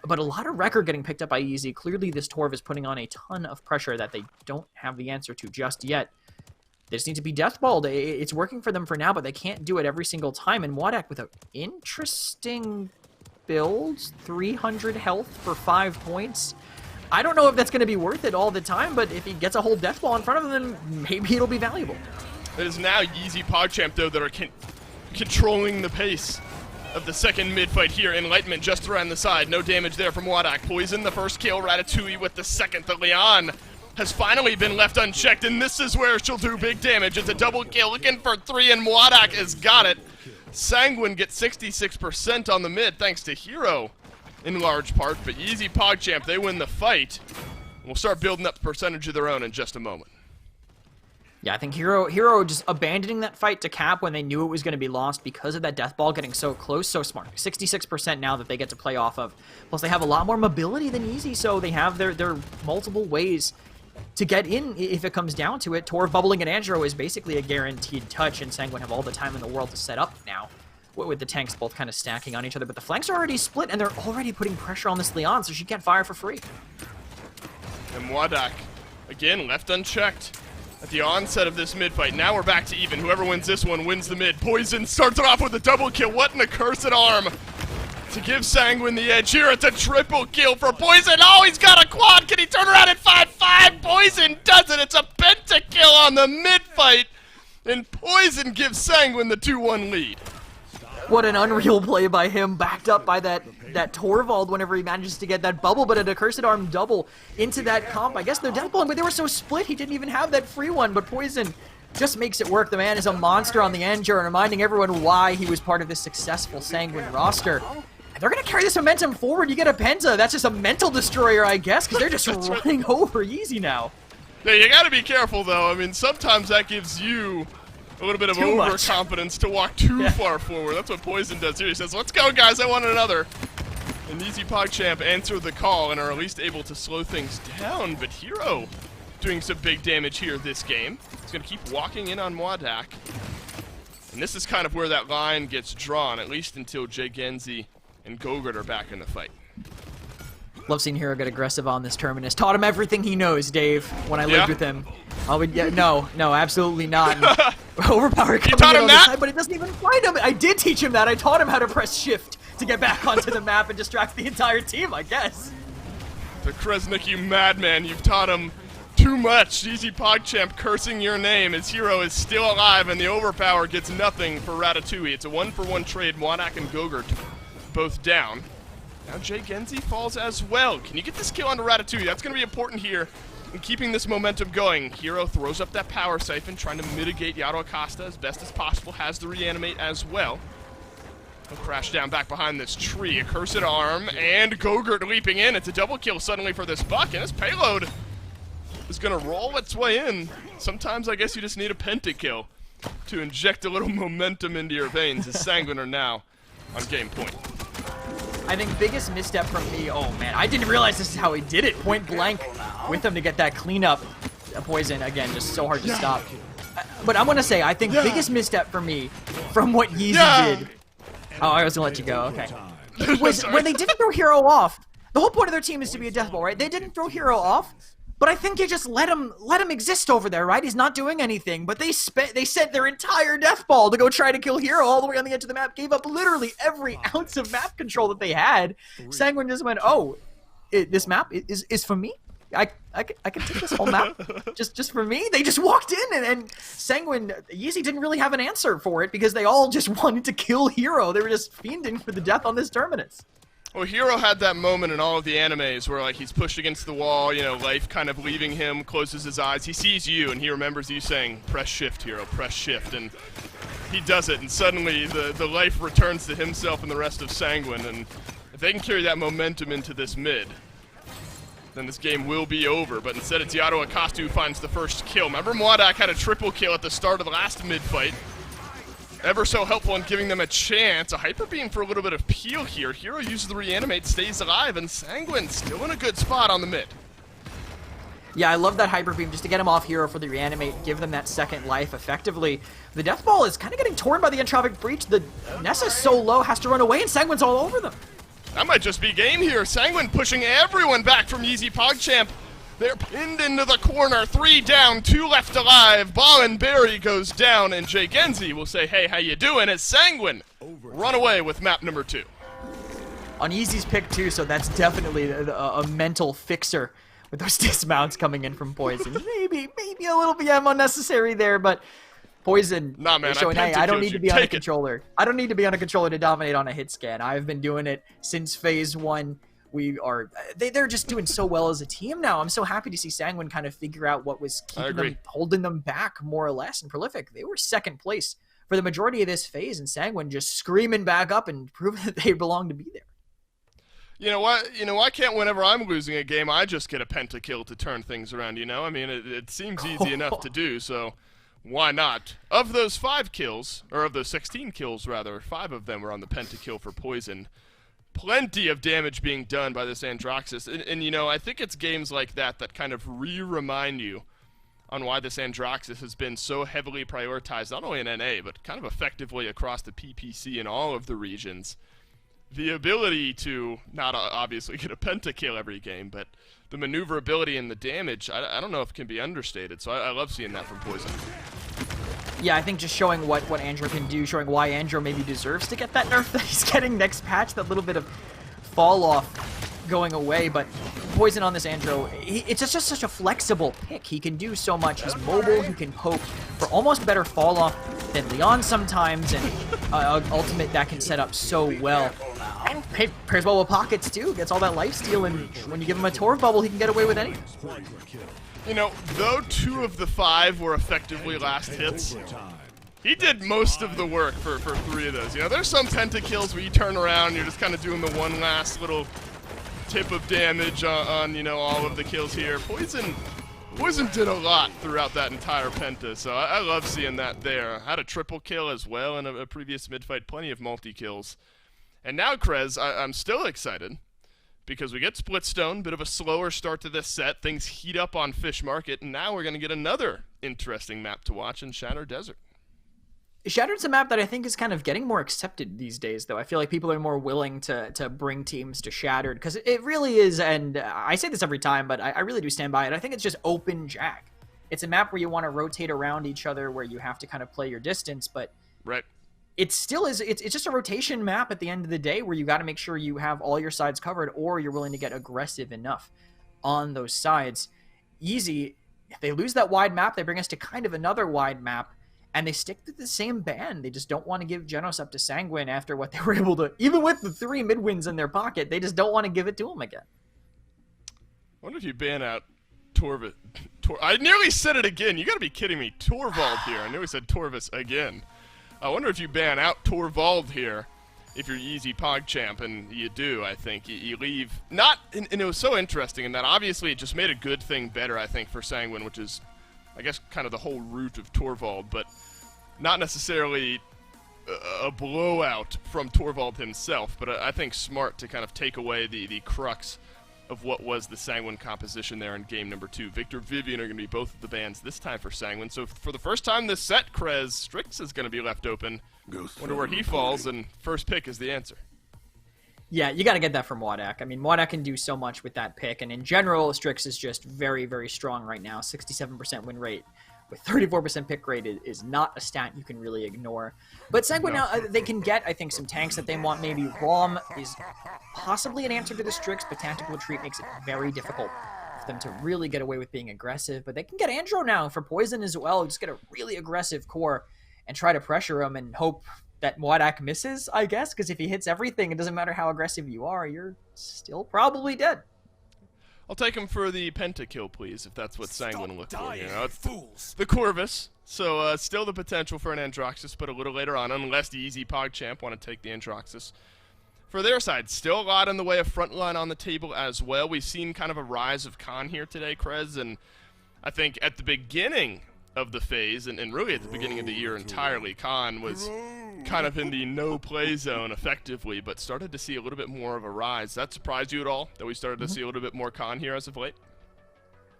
But a lot of record getting picked up by Yeezy. Clearly this Torv is putting on a ton of pressure that they don't have the answer to just yet. They just need to be deathballed. It's working for them for now, but they can't do it every single time. And Wadak with an interesting build, 300 health for 5 points. I don't know if that's going to be worth it all the time, but if he gets a whole deathball in front of him, then maybe it'll be valuable. It is now YeezyPogChamp, though, that are controlling the pace of the second mid fight here. Enlightenment just around the side. No damage there from Wadak. Poison the first kill. Ratatouille with the second. The Leon has finally been left unchecked, and this is where she'll do big damage. It's a double kill. Looking for 3, and Wadak has got it. Sanguine gets 66% on the mid thanks to Hero in large part, but YeezyPogChamp, they win the fight. We'll start building up the percentage of their own in just a moment. Yeah, I think Hero just abandoning that fight to cap when they knew it was going to be lost because of that death ball getting so close, so smart. 66% now that they get to play off of. Plus, they have a lot more mobility than Yeezy, so they have their multiple ways to get in if it comes down to it. Torv bubbling and Andro is basically a guaranteed touch, and Sanguine have all the time in the world to set up now, with the tanks both kind of stacking on each other. But the flanks are already split, and they're already putting pressure on this Leon, so she can't fire for free. And Wadak, again, left unchecked at the onset of this mid fight. Now we're back to even. Whoever wins this one wins the mid. Poison starts it off with a double kill. What an accursed arm to give Sanguine the edge here. It's a triple kill for Poison. Oh, he's got a quad. Can he turn around at 5-5? Poison does it. It's a pentakill on the mid fight, and Poison gives Sanguine the 2-1 lead. What an unreal play by him, backed up by that Torvald whenever he manages to get that bubble, but an Accursed Arm double into that comp. I guess they're deathballing, but they were so split he didn't even have that free one, but Poison just makes it work. The man is a monster on the Anger, and reminding everyone why he was part of this successful Sanguine roster. And they're going to carry this momentum forward. You get a Penta. That's just a mental destroyer, I guess, because they're just running over Yeezy now. Yeah, you got to be careful, though. I mean, sometimes that gives you a little bit of overconfidence to walk too far forward. That's what Poison does here. He says, let's go, guys, I want another. And YeezyPogChamp answer the call and are at least able to slow things down. But Hero doing some big damage here this game. He's going to keep walking in on Wadak. And this is kind of where that line gets drawn, at least until Genzi and Gogurt are back in the fight. Love seeing Hero get aggressive on this Terminus. Taught him everything he knows, Dave, when I lived with him. No, absolutely not. Overpower coming in on the side, but it doesn't even find him. I did teach him that. I taught him how to press shift to get back onto the map and distract the entire team, I guess. The Kresnik, you madman. You've taught him too much. YeezyPogChamp cursing your name. His Hero is still alive, and the overpower gets nothing for Ratatouille. It's a 1-for-1 trade. Wadak and Gogurt both down. Now Genzi falls as well. Can you get this kill onto Ratatouille? That's going to be important here And keeping this momentum going, Hero throws up that power siphon, trying to mitigate Yato Acosta as best as possible, has the reanimate as well. He'll crash down back behind this tree, a cursed arm, and Gogurt leaping in. It's a double kill suddenly for this Buck, and his payload is going to roll its way in. Sometimes I guess you just need a pentakill to inject a little momentum into your veins, as Sanguine are now on game point. I think biggest misstep from me, oh man, I didn't realize this is how he did it, point blank with him to get that cleanup. Poison, again, just so hard to stop. But I'm going to say, I think biggest misstep for me from what Yeezy did. Oh, I was going to let you go, okay. Was when they didn't throw Hero off. The whole point of their team is to be a death ball, right? They didn't throw Hero off, but I think you just let him exist over there, right? He's not doing anything, but they sent their entire death ball to go try to kill Hero all the way on the edge of the map, gave up literally every ounce of map control that they had. Sanguine just went, oh, this map is for me? I can take this whole map just for me? They just walked in, and Sanguine, Yeezy didn't really have an answer for it because they all just wanted to kill Hero. They were just fiending for the death on this Terminus. Well, Hero had that moment in all of the animes where, like, he's pushed against the wall, you know, life kind of leaving him, closes his eyes. He sees you, and he remembers you saying, press shift, Hero, press shift. And he does it, and suddenly the life returns to himself and the rest of Sanguine. And if they can carry that momentum into this mid, then this game will be over. But instead, it's Yato Acosta who finds the first kill. Remember, Mwadak had a triple kill at the start of the last mid-fight. Ever so helpful in giving them a chance. A Hyper Beam for a little bit of peel here. Hero uses the reanimate, stays alive, and Sanguine still in a good spot on the mid. Yeah, I love that Hyper Beam just to get him off Hero for the reanimate, give them that second life effectively. The Death Ball is kind of getting torn by the Entropic Breach. The Nessa's so low, has to run away, and Sanguine's all over them. That might just be game here. Sanguine pushing everyone back from YeezyPogChamp. They're pinned into the corner. 3 down, 2 left alive. Ball and Barry goes down, and Jay Genzi will say, hey, how you doing? As Sanguine run away with map number 2. On Yeezy's pick, too, so that's definitely a mental fixer with those dismounts coming in from Poison. Maybe a little bit unnecessary there, but Poison nah, man, showing, hey, I don't need to be on a controller. I don't need to be on a controller to dominate on a hit scan. I've been doing it since phase 1. They're just doing so well as a team now. I'm so happy to see Sanguine kind of figure out what was keeping them, holding them back more or less. And Prolific, they were second place for the majority of this phase, and Sanguine just screaming back up and proving that they belong to be there. You know what? Why can't whenever I'm losing a game, I just get a pentakill to turn things around, you know? I mean, it seems easy enough to do, so why not? Of those 5 kills, or of those 16 kills, rather, 5 of them were on the pentakill for Poison. Plenty of damage being done by this Androxus, and you know, I think it's games like that that kind of remind you on why this Androxus has been so heavily prioritized, not only in NA, but kind of effectively across the PPC in all of the regions. The ability to, not obviously get a pentakill every game, but the maneuverability and the damage, I don't know if it can be understated, so I love seeing that from Poison. Yeah, I think just showing what Andro can do, showing why Andro maybe deserves to get that nerf that he's getting next patch, that little bit of fall off going away. But Poison on this Andro, it's just such a flexible pick. He can do so much. He's mobile, he can poke for almost better fall off than Leon sometimes, and ultimate that can set up so well. And pairs well with pockets too, gets all that lifesteal, and when you give him a Torv bubble, he can get away with anything. You know, though 2 of the 5 were effectively last hits, he did most of the work for 3 of those. You know, there's some pentakills where you turn around and you're just kind of doing the one last little tip of damage on you know, all of the kills here. Poison did a lot throughout that entire penta, so I love seeing that there. Had a triple kill as well in a previous mid-fight, plenty of multi-kills. And now, Krez, I'm still excited, because we get Splitstone, bit of a slower start to this set. Things heat up on Fish Market, and now we're going to get another interesting map to watch in Shattered Desert. Shattered's a map that I think is kind of getting more accepted these days, though. I feel like people are more willing to bring teams to Shattered, because it really is, and I say this every time, but I really do stand by it. I think it's just open Jack. It's a map where you want to rotate around each other, where you have to kind of play your distance, but right. It still is, it's just a rotation map at the end of the day, where you got to make sure you have all your sides covered, or you're willing to get aggressive enough on those sides. Yeezy, if they lose that wide map, they bring us to kind of another wide map, and they stick to the same ban. They just don't want to give Genos up to Sanguine after what they were able to, even with the 3 mid wins in their pocket, they just don't want to give it to him again. I wonder if you ban out I nearly said it again. You gotta be kidding me. Torvald here. I nearly said Torvis again. I wonder if you ban out Torvald here if you're YeezyPogChamp, and you do, I think. You leave... Not... And it was so interesting in that obviously it just made a good thing better, I think, for Sanguine, which is, I guess, kind of the whole root of Torvald, but not necessarily a blowout from Torvald himself, but I think smart to kind of take away the crux of what was the Sanguine composition there in game number 2. Victor, Vivian are going to be both of the bans this time for Sanguine. So for the first time this set, Krez, Strix is going to be left open. Wonder where he falls, and first pick is the answer. Yeah, you got to get that from Wadak. I mean, Wadak can do so much with that pick, and in general, Strix is just very, very strong right now. 67% win rate with 34% pick rate is not a stat you can really ignore. But Sanguine, now, they can get, I think, some tanks that they want. Maybe Rom is possibly an answer to the Strix, but Tactical Retreat makes it very difficult for them to really get away with being aggressive. But they can get Andro now for Poison as well. Just get a really aggressive core and try to pressure him and hope that Wadak misses, I guess, because if he hits everything, it doesn't matter how aggressive you are, you're still probably dead. I'll take him for the pentakill, please, if that's what Sanguine looked for. You know, it's the Corvus, so still the potential for an Androxus, but a little later on, unless the YeezyPogChamp want to take the Androxus. For their side, still a lot in the way of frontline on the table as well. We've seen kind of a rise of Khan here today, Krez, and I think at the beginning of the phase, and really at the beginning of the year entirely, Khan was kind of in the no-play zone effectively, but started to see a little bit more of a rise. Does that surprise you at all, that we started to see a little bit more Khan here as of late?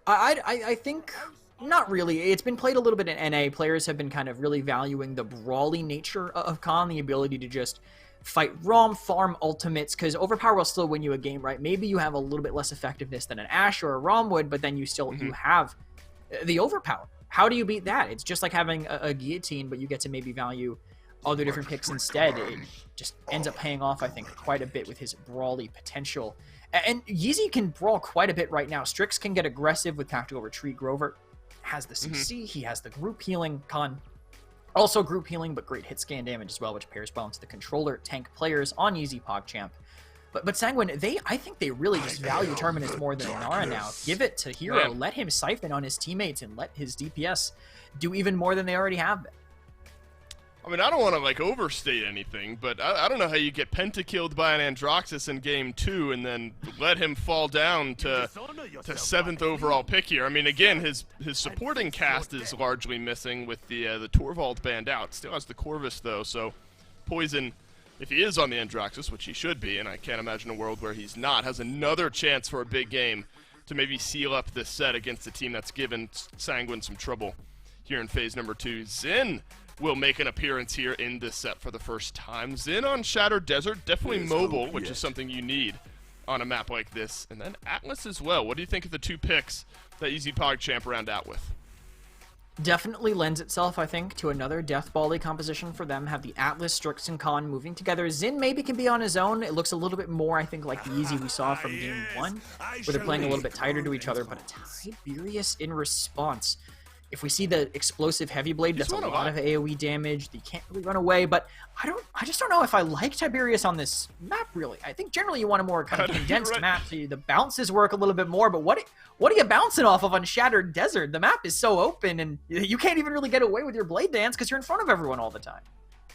I think not really. It's been played a little bit in NA. Players have been kind of really valuing the brawly nature of Khan, the ability to just fight ROM, farm ultimates, because Overpower will still win you a game, right? Maybe you have a little bit less effectiveness than an Ashe or a ROM would, but then you still you have the Overpower. How do you beat that? It's just like having a guillotine, but you get to maybe value other different picks instead. It just ends up paying off, I think, quite a bit with his brawly potential. And Yeezy can brawl quite a bit right now. Strix can get aggressive with Tactical Retreat. Grover has the CC. He has the group healing. Khan also group healing, but great hit scan damage as well, which pairs well into the controller tank players on YeezyPogChamp. But Sanguine, I think they really just value Terminus more than Inara now. Give it to Hero. Let him siphon on his teammates and let his DPS do even more than they already have been. I mean, I don't want to, like, overstate anything, but I don't know how you get pentakilled by an Androxus in Game 2 and then let him fall down to 7th overall pick here. I mean, again, his supporting cast is largely missing with the Torvald banned out. Still has the Corvus, though, so Poison, if he is on the Androxus, which he should be, and I can't imagine a world where he's not, has another chance for a big game to maybe seal up this set against a team that's given Sanguine some trouble here in phase number 2. Xin will make an appearance here in this set for the first time. Xin on Shattered Desert, definitely mobile, which is something you need on a map like this. And then Atlas as well. What do you think of the two picks that YeezyPogChamp round out with? Definitely lends itself, I think, to another Death Ball-y composition for them. Have the Atlas, Strix, and Khan moving together. Xin maybe can be on his own. It looks a little bit more, I think, like the Yeezy we saw from Game 1, where they're playing a little bit tighter to each other, but a Tiberius in response. If we see the explosive heavy blade, that's a lot of AoE damage. They can't really run away, but I just don't know if I like Tiberius on this map, really. I think generally you want a more kind of condensed map, so the bounces work a little bit more, but what are you bouncing off of on Shattered Desert? The map is so open, and you can't even really get away with your blade dance because you're in front of everyone all the time.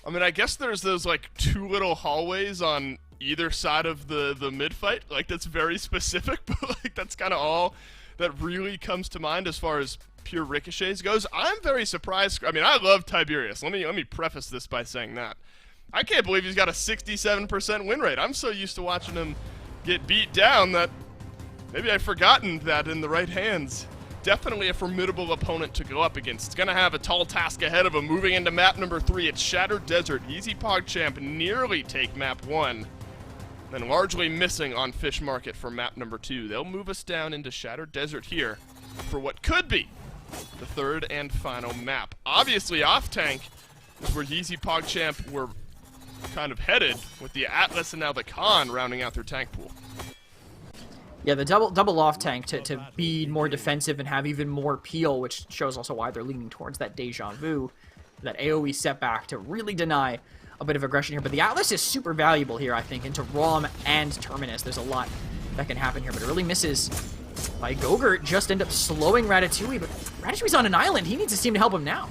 I mean, I guess there's those, like, two little hallways on either side of the mid-fight. Like, that's very specific, but, like, that's kind of all that really comes to mind as far as pure ricochets goes. I'm very surprised. I mean, I love Tiberius. Let me preface this by saying that. I can't believe he's got a 67% win rate. I'm so used to watching him get beat down that maybe I've forgotten that in the right hands. Definitely a formidable opponent to go up against. It's going to have a tall task ahead of him. Moving into map number 3, it's Shattered Desert. YeezyPogChamp nearly take map 1. Then largely missing on Fish Market for map number 2. They'll move us down into Shattered Desert here for what could be the third and final map. Obviously, off tank is where YeezyPogChamp were kind of headed, with the Atlas and now the Khan rounding out their tank pool. Yeah, the double off tank to be more defensive and have even more peel, which shows also why they're leaning towards that Deja Vu, that AoE setback to really deny a bit of aggression here. But the Atlas is super valuable here, I think, into ROM and Terminus. There's a lot that can happen here, but it really misses by Gogurt just end up slowing Ratatouille, but Ratatouille's on an island. He needs a team to help him now.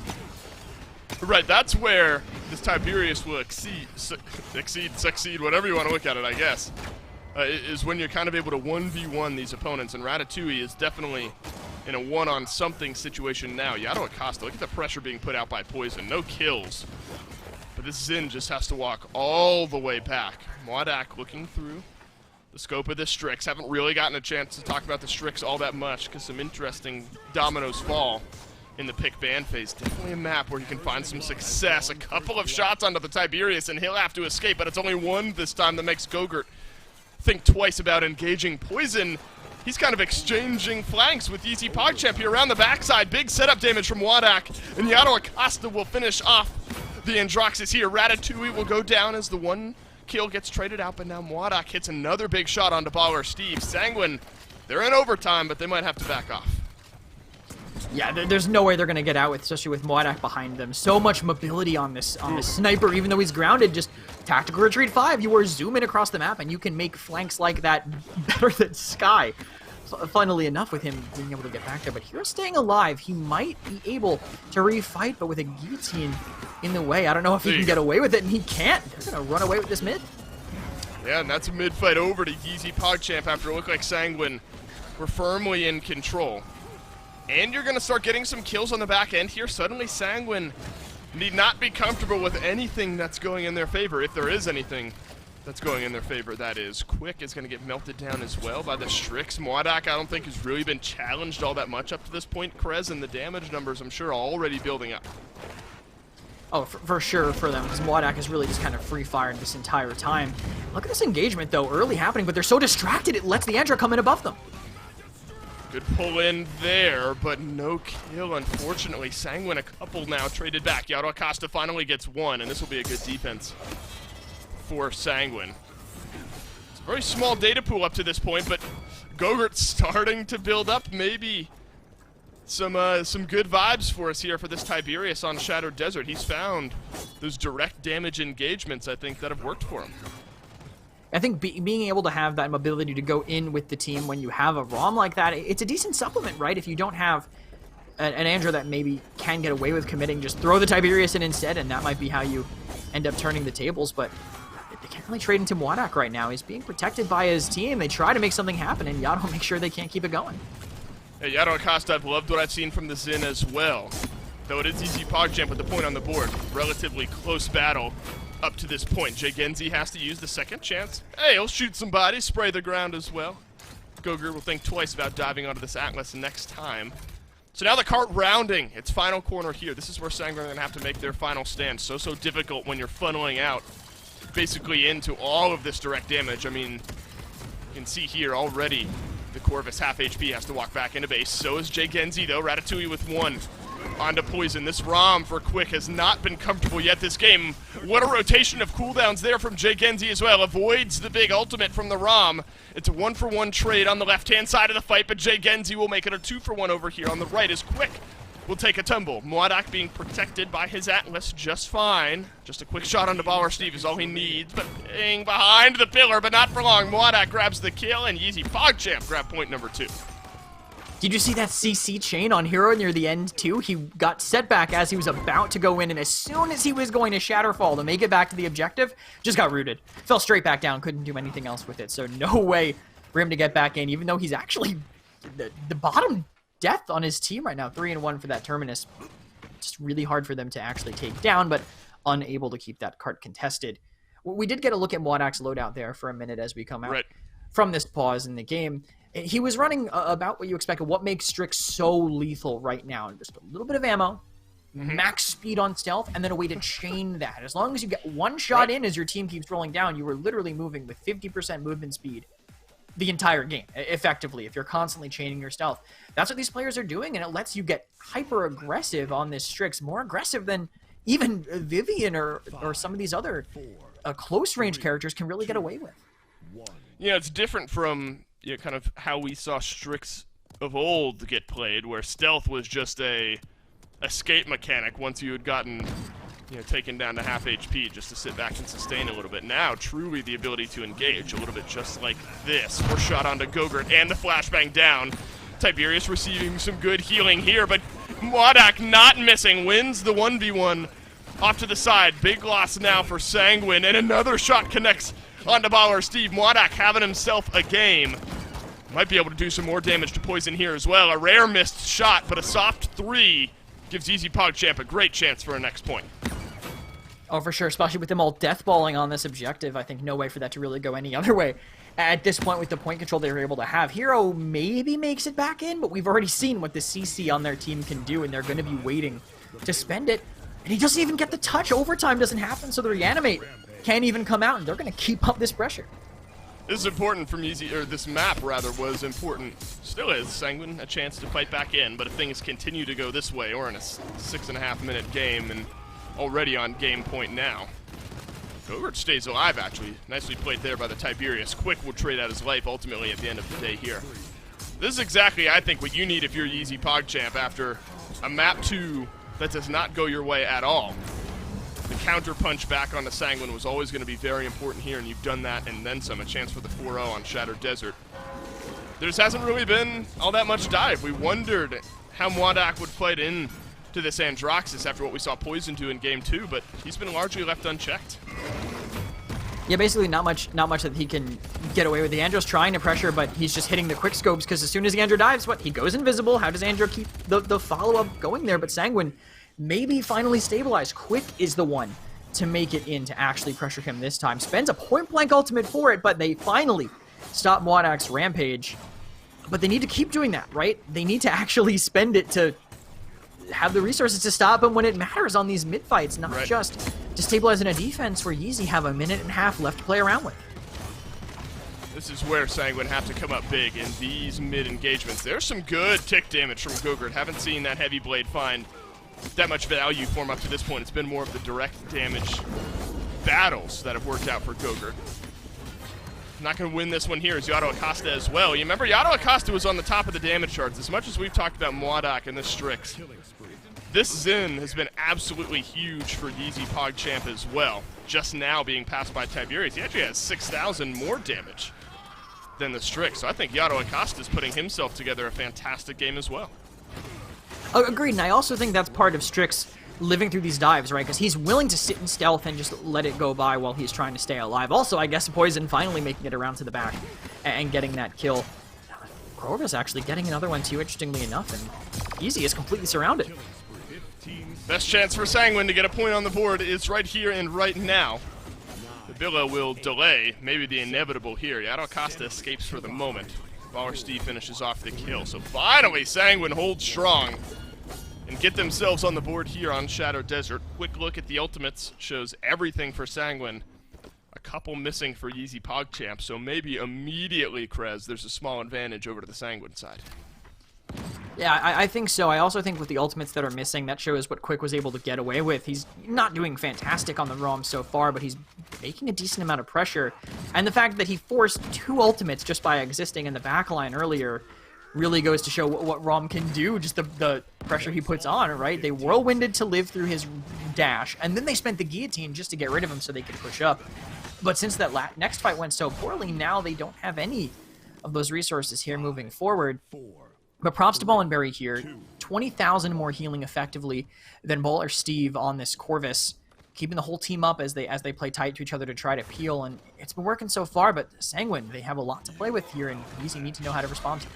Right, that's where this Tiberius will succeed, whatever you want to look at it, I guess. Is when you're kind of able to 1v1 these opponents, and Ratatouille is definitely in a one-on-something situation now. Yato Acosta, look at the pressure being put out by Poison. No kills. But this Xin just has to walk all the way back. Mwadak looking through the scope of the Strix. Haven't really gotten a chance to talk about the Strix all that much because some interesting dominoes fall in the pick ban phase. Definitely a map where you can find some success. A couple of shots onto the Tiberius, and he'll have to escape, but it's only one this time that makes Gogurt think twice about engaging Poison. He's kind of exchanging flanks with YeezyPogChamp here around the backside. Big setup damage from Mwadak, and Yato Acosta will finish off the Androxus here. Ratatouille will go down as the one kill gets traded out, but now Mwadak hits another big shot onto Baller Steve. Sanguine, they're in overtime, but they might have to back off. Yeah, there's no way they're going to get out, with, especially with Mwadak behind them. So much mobility on this sniper, even though he's grounded. Just tactical retreat 5. You are zooming across the map, and you can make flanks like that better than Sky. Funnily enough, with him being able to get back there. But Hero's staying alive. He might be able to refight, but with a guillotine in the way, I don't know if he can get away with it, and he can't. They're going to run away with this mid. Yeah, and that's a mid fight over to YeezyPogChamp after it looked like Sanguine were firmly in control. And you're going to start getting some kills on the back end here. Suddenly Sanguine need not be comfortable with anything that's going in their favor. If there is anything that's going in their favor, that is. Quick is going to get melted down as well by the Strix. Mwadak, I don't think, has really been challenged all that much up to this point. Krez and the damage numbers, I'm sure, are already building up. Oh, for sure for them, because Mwadak is really just kind of free-fired this entire time. Look at this engagement, though, early happening, but they're so distracted it lets the Andra come in above them. Good pull in there, but no kill, unfortunately. Sanguine a couple now traded back. Yato Acosta finally gets one, and this will be a good defense for Sanguine. It's a very small data pool up to this point, but Gogurt's starting to build up maybe some good vibes for us here for this Tiberius on Shadowed Desert. He's found those direct damage engagements, I think, that have worked for him. I think being able to have that mobility to go in with the team when you have a ROM like that, it's a decent supplement, right? If you don't have an Andra that maybe can get away with committing, just throw the Tiberius in instead, and that might be how you end up turning the tables. But they can't really trade into Mwadak right now. He's being protected by his team. They try to make something happen, and Yato makes sure they can't keep it going. Hey, Yato Acosta, I've loved what I've seen from the Xin as well. Though it is YeezyPogChamp with the point on the board. Relatively close battle up to this point. Genzi has to use the second chance. Hey, he'll shoot some bodies, spray the ground as well. Gogurt will think twice about diving onto this Atlas next time. So now the cart rounding its final corner here. This is where Sanguine are going to have to make their final stand. So difficult when you're funneling out basically into all of this direct damage. I mean, you can see here already the Corvus half HP has to walk back into base. So is Genzi though. Ratatouille with one. Onto Poison. This ROM for Quick has not been comfortable yet this game. What a rotation of cooldowns there from Genzi as well. Avoids the big ultimate from the ROM. It's a 1-for-1 trade on the left-hand side of the fight, but Genzi will make it a 2-for-1 over here on the right as Quick will take a tumble. Mwadak being protected by his Atlas just fine. Just a quick shot onto Baller Steve is all he needs, but being behind the pillar, but not for long. Mwadak grabs the kill, and YeezyPogChamp grab point number 2. Did you see that CC chain on Hero near the end, too? He got set back as he was about to go in, and as soon as he was going to Shatterfall to make it back to the objective, just got rooted. Fell straight back down, couldn't do anything else with it, so no way for him to get back in, even though he's actually the bottom death on his team right now. 3-1 for that Terminus. Just really hard for them to actually take down, but unable to keep that cart contested. We did get a look at Mwadak's loadout there for a minute as we come out from this pause in the game. He was running about what you expected. What makes Strix so lethal right now? Just a little bit of ammo, max speed on stealth, and then a way to chain that. As long as you get one shot in as your team keeps rolling down, you were literally moving with 50% movement speed the entire game, effectively, if you're constantly chaining your stealth. That's what these players are doing, and it lets you get hyper-aggressive on this Strix, more aggressive than even Vivian or some of these other close-range characters can really get away with. Yeah, it's different from kind of how we saw Strix of old get played, where stealth was just a escape mechanic once you had gotten taken down to half HP just to sit back and sustain a little bit. Now, truly the ability to engage a little bit just like this. First shot onto Gogurt and the flashbang down. Tiberius receiving some good healing here, but Mwadak not missing, wins the 1v1 off to the side. Big loss now for Sanguine, and another shot connects onto Baller Steve. Mwadak having himself a game. Might be able to do some more damage to Poison here as well. A rare missed shot, but a soft 3 gives YeezyPogChamp a great chance for a next point. Oh, for sure, especially with them all deathballing on this objective. I think no way for that to really go any other way. At this point, with the point control they were able to have, Hero maybe makes it back in, but we've already seen what the CC on their team can do, and they're going to be waiting to spend it. And he doesn't even get the touch. Overtime doesn't happen, so the reanimate can't even come out, and they're going to keep up this pressure. This is important from this map rather was important. Still is. Sanguine a chance to fight back in, but if things continue to go this way, or in a 6.5-minute game, and already on game point now. Gogurt stays alive, actually. Nicely played there by the Tiberius. Quick will trade out his life ultimately at the end of the day here. This is exactly, I think, what you need if you're YeezyPogChamp after a map 2 that does not go your way at all. The counter punch back on the Sanguine was always going to be very important here, and you've done that and then some. A chance for the 4-0 on Shattered Desert. There just hasn't really been all that much dive. We wondered how Mwadak would fight in to this Androxus after what we saw Poison do in game 2, but he's been largely left unchecked. Yeah, basically not much that he can get away with. The Andro's trying to pressure, but he's just hitting the quick scopes because as soon as the Andro dives, he goes invisible. How does Andro keep the follow-up going there? But Sanguine maybe finally stabilized. Quick is the one to make it in to actually pressure him this time. Spends a point-blank ultimate for it, but they finally stop Mwadak's rampage. But they need to keep doing that, right? They need to actually spend it to have the resources to stop him when it matters on these mid-fights, not just destabilizing a defense where Yeezy have 1.5 minutes left to play around with. This is where Sanguine have to come up big in these mid-engagements. There's some good tick damage from Gogurt. Haven't seen that Heavy Blade find that much value for him up to this point. It's been more of the direct damage battles that have worked out for Gogurt. Not going to win this one here is Yato Acosta as well. You remember, Yato Acosta was on the top of the damage charts. As much as we've talked about Mwadak and this Strix, this Zin has been absolutely huge for YeezyPogChamp as well. Just now being passed by Tiberius. He actually has 6,000 more damage than the Strix. So I think Yato Acosta is putting himself together a fantastic game as well. Agreed, and I also think that's part of Strix living through these dives, right? Because he's willing to sit in stealth and just let it go by while he's trying to stay alive. Also, I guess Poison finally making it around to the back and getting that kill. Corvus actually getting another one too, interestingly enough, and Yeezy is completely surrounded. Best chance for Sanguine to get a point on the board is right here and right now. The Billow will delay, maybe the inevitable here. Yato Acosta escapes for the moment. Baller Steve finishes off the kill. So finally, Sanguine holds strong and get themselves on the board here on Shattered Desert. Quick look at the ultimates shows everything for Sanguine. A couple missing for YeezyPogChamp, so maybe immediately, Krez, there's a small advantage over to the Sanguine side. Yeah, I think so. I also think with the ultimates that are missing, that shows what Quick was able to get away with. He's not doing fantastic on the ROM so far, but he's making a decent amount of pressure. And the fact that he forced 2 ultimates just by existing in the backline earlier really goes to show what ROM can do, just the pressure he puts on, right? They whirlwinded to live through his dash, and then they spent the guillotine just to get rid of him so they could push up. But since that next fight went so poorly, now they don't have any of those resources here moving forward. But props to Ball and Berry here. 20,000 more healing effectively than Baller Steve on this Corvus, keeping the whole team up as they play tight to each other to try to peel. And it's been working so far, but Sanguine, they have a lot to play with here, and Yeezy need to know how to respond to it.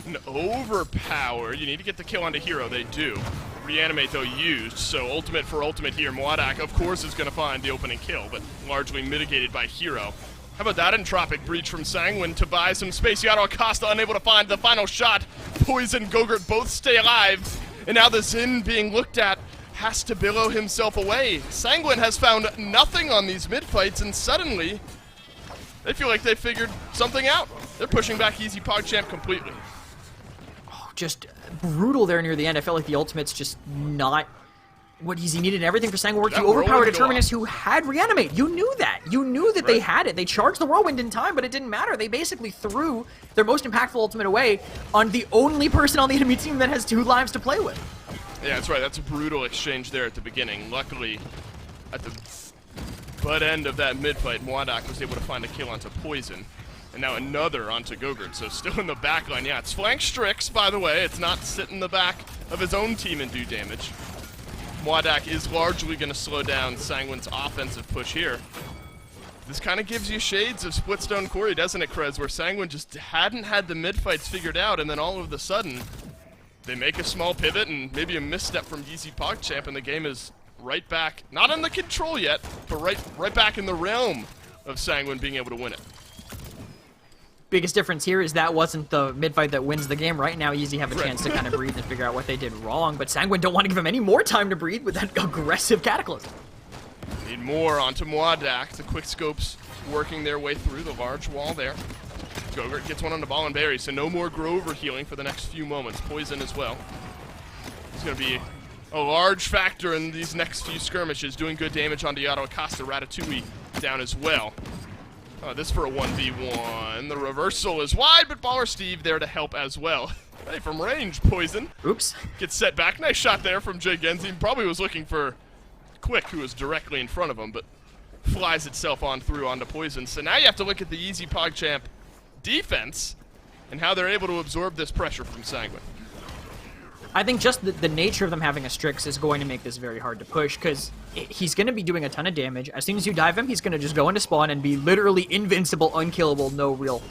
An overpower. You need to get the kill onto Hero. They do. Reanimate, though, used. So ultimate for ultimate here. Mwadak, of course, is going to find the opening kill, but largely mitigated by Hero. How about that entropic breach from Sanguine to buy some space? Yato Acosta unable to find the final shot. Poison, Gogurt both stay alive. And now the Zin being looked at has to billow himself away. Sanguine has found nothing on these mid-fights, and suddenly they feel like they figured something out. They're pushing back YeezyPogChamp completely. Oh, just brutal there near the end. I felt like the ultimate's just not what Yeezy needed. Everything for Sanguine worked. You overpowered a Terminus who had Reanimate. You knew that. You knew that they had it. They charged the Whirlwind in time, but it didn't matter. They basically threw their most impactful ultimate away on the only person on the enemy team that has 2 lives to play with. Yeah, that's right. That's a brutal exchange there at the beginning. Luckily, at the butt end of that mid-fight, Mwadak was able to find a kill onto Poison. And now another onto Gogurt, so still in the back line. Yeah, it's flank Strix, by the way. It's not sit in the back of his own team and do damage. Mwadak is largely going to slow down Sanguine's offensive push here. This kind of gives you shades of Splitstone Quarry, doesn't it, Krez? Where Sanguine just hadn't had the mid-fights figured out, and then all of a sudden, they make a small pivot and maybe a misstep from YeezyPogChamp, and the game is right back, not under control yet, but right back in the realm of Sanguine being able to win it. Biggest difference here is that wasn't the mid-fight that wins the game. Right now, Yeezy have a chance to kind of breathe and figure out what they did wrong, but Sanguine don't want to give him any more time to breathe with that aggressive Cataclysm. Need more onto Mwadak. The quick scopes working their way through the large wall there. Gogurt gets one on the ball and berry, so no more Grover healing for the next few moments. Poison as well. It's going to be a large factor in these next few skirmishes, doing good damage onto Yato Acosta. Ratatouille down as well. This for a 1v1. The reversal is wide, but Baller Steve there to help as well. Hey, from range, Poison. Oops. Gets set back. Nice shot there from Jay Genzi. Probably was looking for Quick, who was directly in front of him, but flies itself on through onto Poison. So now you have to look at the YeezyPogChamp defense and how they're able to absorb this pressure from Sanguine. I think just the nature of them having a Strix is going to make this very hard to push, because he's going to be doing a ton of damage. As soon as you dive him, he's going to just go into spawn and be literally invincible, unkillable, no real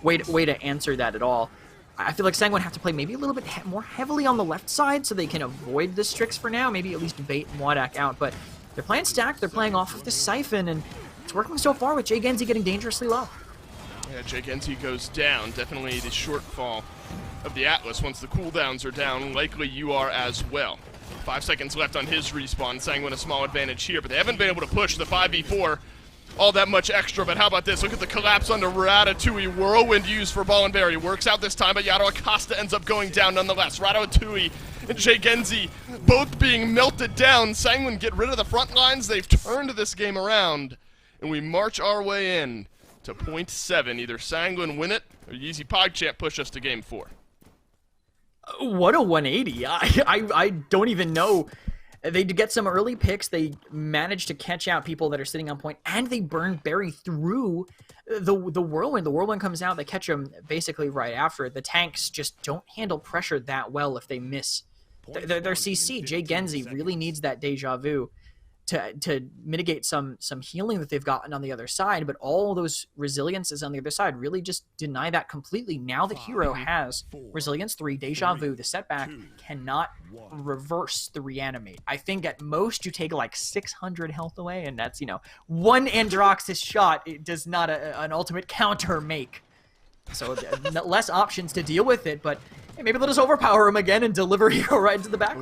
way to answer that at all. I feel like Sanguine have to play maybe a little bit more heavily on the left side so they can avoid the Strix for now, maybe at least bait Mwadak out, but they're playing stacked, they're playing off of the Siphon, and it's working so far with Jay Genzi getting dangerously low. Yeah, Jay Genzi goes down. Definitely the shortfall of the Atlas. Once the cooldowns are down, likely you are as well. 5 seconds left on his respawn. Sanguine a small advantage here, but they haven't been able to push the 5v4 all that much extra. But how about this? Look at the collapse onto Ratatouille. Whirlwind used for Ball and Berry. Works out this time, but Yato Acosta ends up going down nonetheless. Ratatouille and Jay Genzi both being melted down. Sanguine get rid of the front lines. They've turned this game around, and we march our way in to point 7. Either Sanguine win it, or YeezyPogChamp push us to game 4. What a 180. I don't even know. They get some early picks. They manage to catch out people that are sitting on point, and they burn Berry through the Whirlwind. The Whirlwind comes out. They catch him basically right after. The tanks just don't handle pressure that well if they miss their CC. Jay Genzi really needs that deja vu to mitigate some healing that they've gotten on the other side, but all those resiliences on the other side really just deny that completely. Now the hero has resilience 3, deja vu, the setback cannot reverse the reanimate. I think at most you take like 600 health away, and that's, one Androxus shot. It does not an ultimate counter make. So less options to deal with it, but hey, maybe they'll just overpower him again and deliver hero right into the back.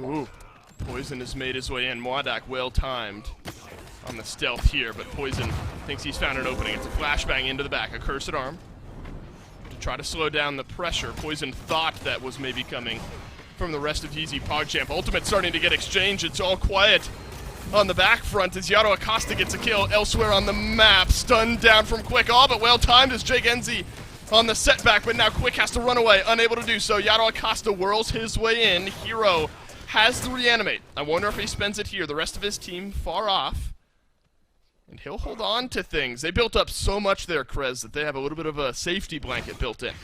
Poison has made his way in. Mwadak well-timed on the stealth here, but Poison thinks he's found an opening. It's a flashbang into the back, a cursed arm to try to slow down the pressure. Poison thought that was maybe coming from the rest of YeezyPogChamp. Ultimate starting to get exchanged. It's all quiet on the back front as Yato Acosta gets a kill elsewhere on the map. Stunned down from Quick, all but well-timed as Jay Genzi on the setback, but now Quick has to run away, unable to do so. Yato Acosta whirls his way in. Hero has to reanimate. I wonder if he spends it here. The rest of his team far off, and he'll hold on to things. They built up so much there, Krez, that they have a little bit of a safety blanket built in.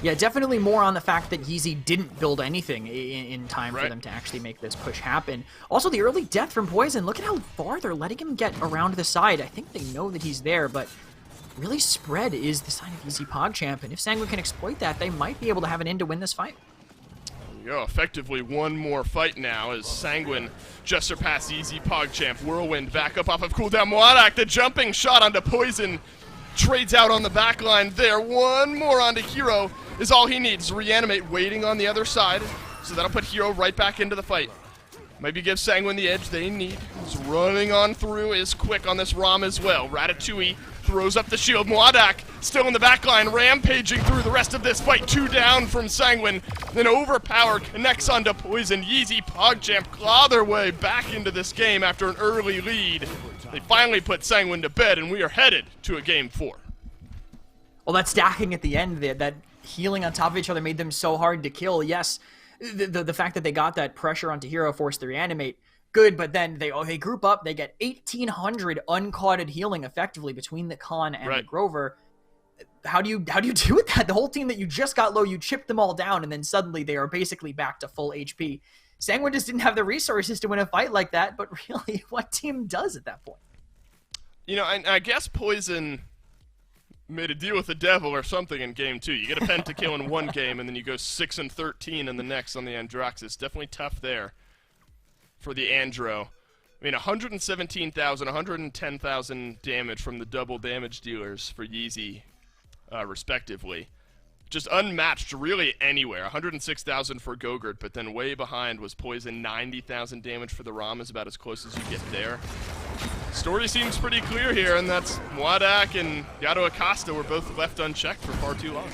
Yeah, definitely more on the fact that Yeezy didn't build anything in time for them to actually make this push happen. Also, the early death from Poison. Look at how far they're letting him get around the side. I think they know that he's there, but really spread is the sign of YeezyPogChamp, and if Sanguine can exploit that, they might be able to have an end to win this fight. Yeah, effectively one more fight now as Sanguine just surpassed YeezyPogChamp. Whirlwind back up off of cooldown. Mwadak, the jumping shot onto Poison. Trades out on the back line there. One more onto Hero is all he needs. Reanimate waiting on the other side. So that'll put Hero right back into the fight. Maybe give Sanguine the edge they need. He's running on through, is Quick on this ROM as well. Ratatouille throws up the shield. Mwadak still in the back line, rampaging through the rest of this fight. 2 down from Sanguine. Then Overpower connects onto Poison. YeezyPogChamp claw their way back into this game after an early lead. They finally put Sanguine to bed, and we are headed to a game 4. Well, that stacking at the end, that healing on top of each other made them so hard to kill. Yes, the fact that they got that pressure onto Hero forced to reanimate, good, but then they group up, they get 1,800 uncaughted healing effectively between the Khan and the Grover. how do you deal with that? The whole team that you just got low, you chipped them all down, and then suddenly they are basically back to full HP. Sanguine just didn't have the resources to win a fight like that, but really, what team does at that point? You know, I guess Poison made a deal with the devil or something in game 2. You get a pentakill in one game, and then you go 6-13 in the next on the Androxus. Definitely tough there for the Andro. I mean, 117,000, 110,000 damage from the double damage dealers for Yeezy, respectively. Just unmatched really anywhere. 106,000 for Gogurt, but then way behind was Poison. 90,000 damage for the Ram is about as close as you get there. Story seems pretty clear here, and that's Wadak and Yato Acosta were both left unchecked for far too long.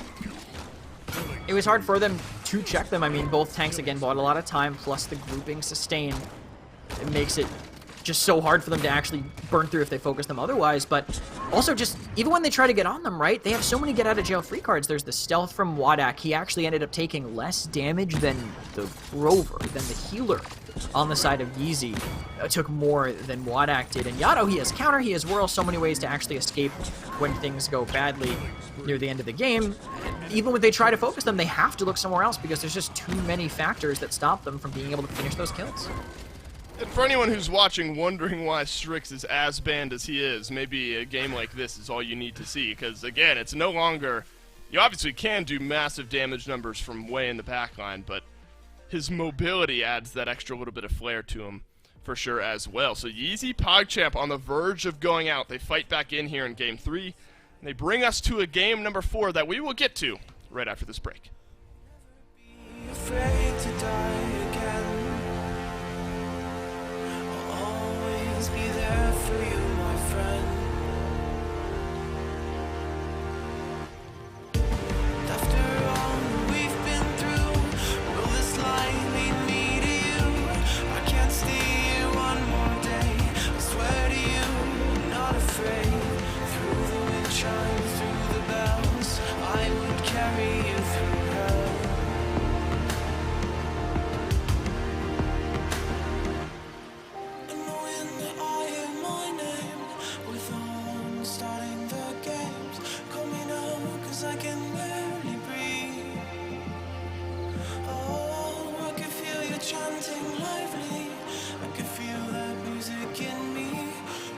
It was hard for them to check them. I mean, both tanks, again, bought a lot of time, plus the grouping sustain. It makes it just so hard for them to actually burn through if they focus them otherwise, but also just, even when they try to get on them, right, they have so many get-out-of-jail-free cards. There's the stealth from Wadak. He actually ended up taking less damage than the Rover, than the healer on the side of Yeezy. Took more than Wadak did. And Yato, he has counter, he has whirl, so many ways to actually escape when things go badly near the end of the game. Even when they try to focus them, they have to look somewhere else because there's just too many factors that stop them from being able to finish those kills. And for anyone who's watching wondering why Strix is as banned as he is, maybe a game like this is all you need to see, because again, it's no longer, you obviously can do massive damage numbers from way in the backline, but his mobility adds that extra little bit of flair to him for sure as well. So YeezyPogChamp on the verge of going out. They fight back in here in game 3, and they bring us to a game number 4 that we will get to right after this break. Be afraid to die again. Always be there for you, my friend. After all we've been through, will this light lead me to you? I can't stay here one more day. I swear to you, I'm not afraid. Through the wind shine, through the bells, I would carry you through hell. Starting the games, call me now, cause I can barely breathe. Oh, I can feel you chanting lively, I can feel that music in me.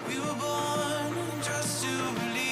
We were born just to believe.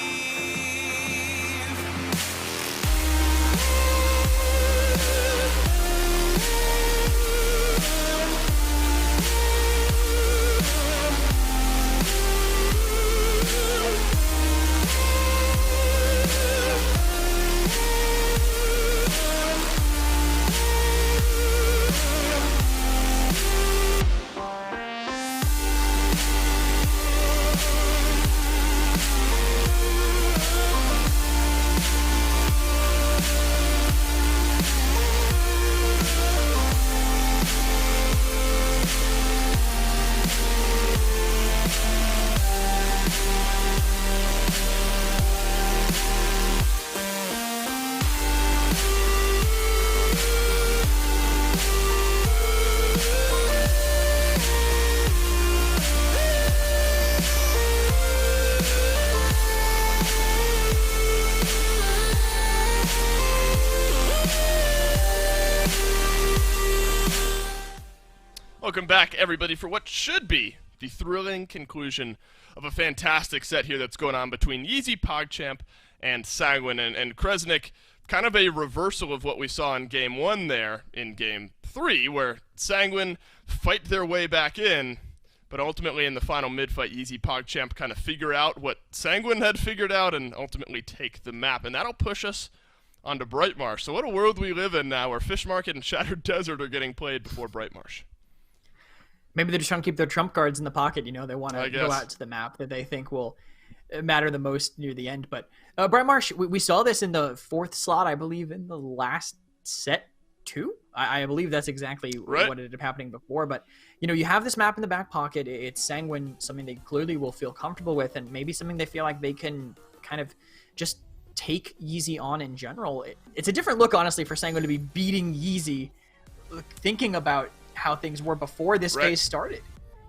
Welcome back, everybody, for what should be the thrilling conclusion of a fantastic set here that's going on between YeezyPogChamp and Sanguine. And Kresnik, kind of a reversal of what we saw in Game 1 there in Game 3, where Sanguine fight their way back in, but ultimately in the final mid-fight, YeezyPogChamp kind of figure out what Sanguine had figured out and ultimately take the map. And that'll push us onto Brightmarsh. So what a world we live in now, where Fish Market and Shattered Desert are getting played before Brightmarsh. Maybe they're just trying to keep their trump cards in the pocket. You know, they want to go out to the map that they think will matter the most near the end. But Brightmarsh, we saw this in the 4th slot, I believe, in the last set 2. I believe that's exactly what ended up happening before. But, you know, you have this map in the back pocket. It's Sanguine, something they clearly will feel comfortable with, and maybe something they feel like they can kind of just take Yeezy on in general. It's a different look, honestly, for Sanguine to be beating Yeezy, thinking about how things were before this phase started.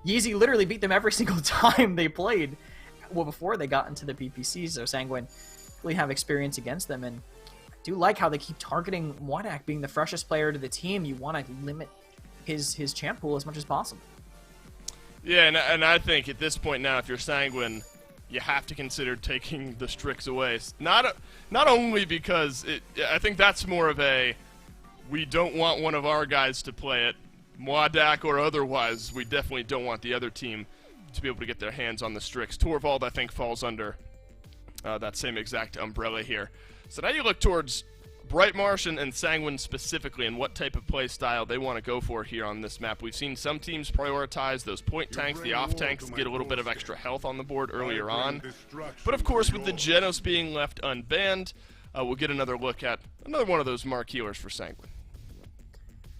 Yeezy literally beat them every single time they played, well, before they got into the PPC. So Sanguine really have experience against them, and I do like how they keep targeting YeezyPogChamp being the freshest player to the team. You want to limit his champ pool as much as possible. Yeah, and I think at this point now, if you're Sanguine, you have to consider taking the Strix away. Not only because I think that's more of a, we don't want one of our guys to play it, YeezyPogChamp or otherwise, we definitely don't want the other team to be able to get their hands on the Strix. Torvald, I think, falls under that same exact umbrella here. So now you look towards Brightmarsh and Sanguine specifically, and what type of play style they want to go for here on this map. We've seen some teams prioritize those point tanks, the off tanks, to get a little bit of extra health on the board earlier on. But of course, with the Genos being left unbanned, we'll get another look at another one of those mark healers for Sanguine.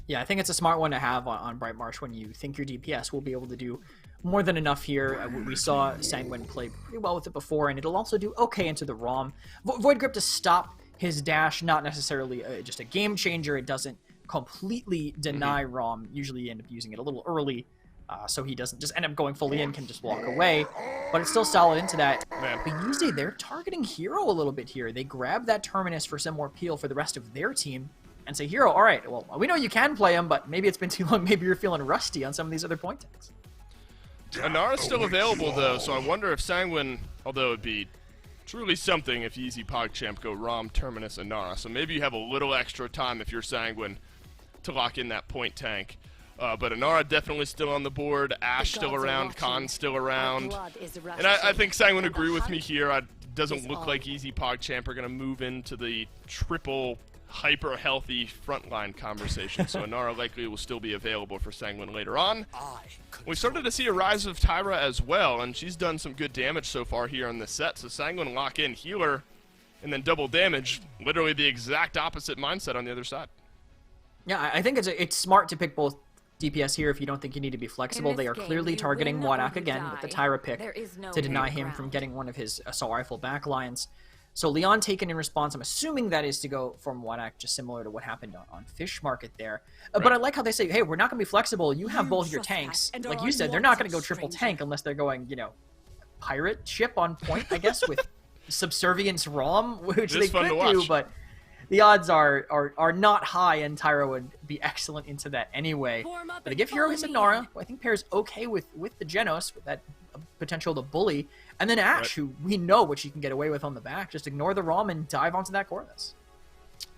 Yeah, I think it's a smart one to have on Brightmarsh when you think your DPS will be able to do more than enough here. We saw Sanguine play pretty well with it before, and it'll also do okay into the ROM. Void Grip to stop his dash, not necessarily just a game changer. It doesn't completely deny ROM. Usually you end up using it a little early, so he doesn't just end up going fully in, can just walk away. But it's still solid into that. But Yeezy, they're targeting Hero a little bit here. They grab that Terminus for some more peel for the rest of their team, and say, Hero, all right, well, we know you can play him, but maybe it's been too long. Maybe you're feeling rusty on some of these other point tanks. Inara's still available, though, so I wonder if Sanguine, although it'd be truly something if YeezyPogChamp go ROM, Terminus, Inara. So maybe you have a little extra time if you're Sanguine to lock in that point tank. But Inara definitely still on the board, Ashe still around, Khan still around. And I think Sanguine agree with me here. It doesn't look like YeezyPogChamp are going to move into the triple hyper-healthy frontline conversation, so Inara likely will still be available for Sanguine later on. We started to see a rise of Tyra as well, and she's done some good damage so far here on this set, so Sanguine lock in healer and then double damage, literally the exact opposite mindset on the other side. Yeah, I think it's smart to pick both DPS here if you don't think you need to be flexible. They are clearly targeting YeezyPogChamp again with the Tyra pick to deny him from getting one of his assault rifle backlines. So Leon taken in response, I'm assuming that is to go from YeezyPogChamp, just similar to what happened on Fish Market there. But I like how they say, hey, we're not going to be flexible. You have both your tanks. Like you said, they're not going to go triple tank unless they're going, you know, pirate ship on point, I guess, with Subservience ROM, which they could do, but the odds are not high, and Tyra would be excellent into that anyway. But to give Hero his Inara, who I think pairs okay with the Genos, with that potential to bully, and then Ashe, who we know what she can get away with on the back. Just ignore the ROM and dive onto that Corvus.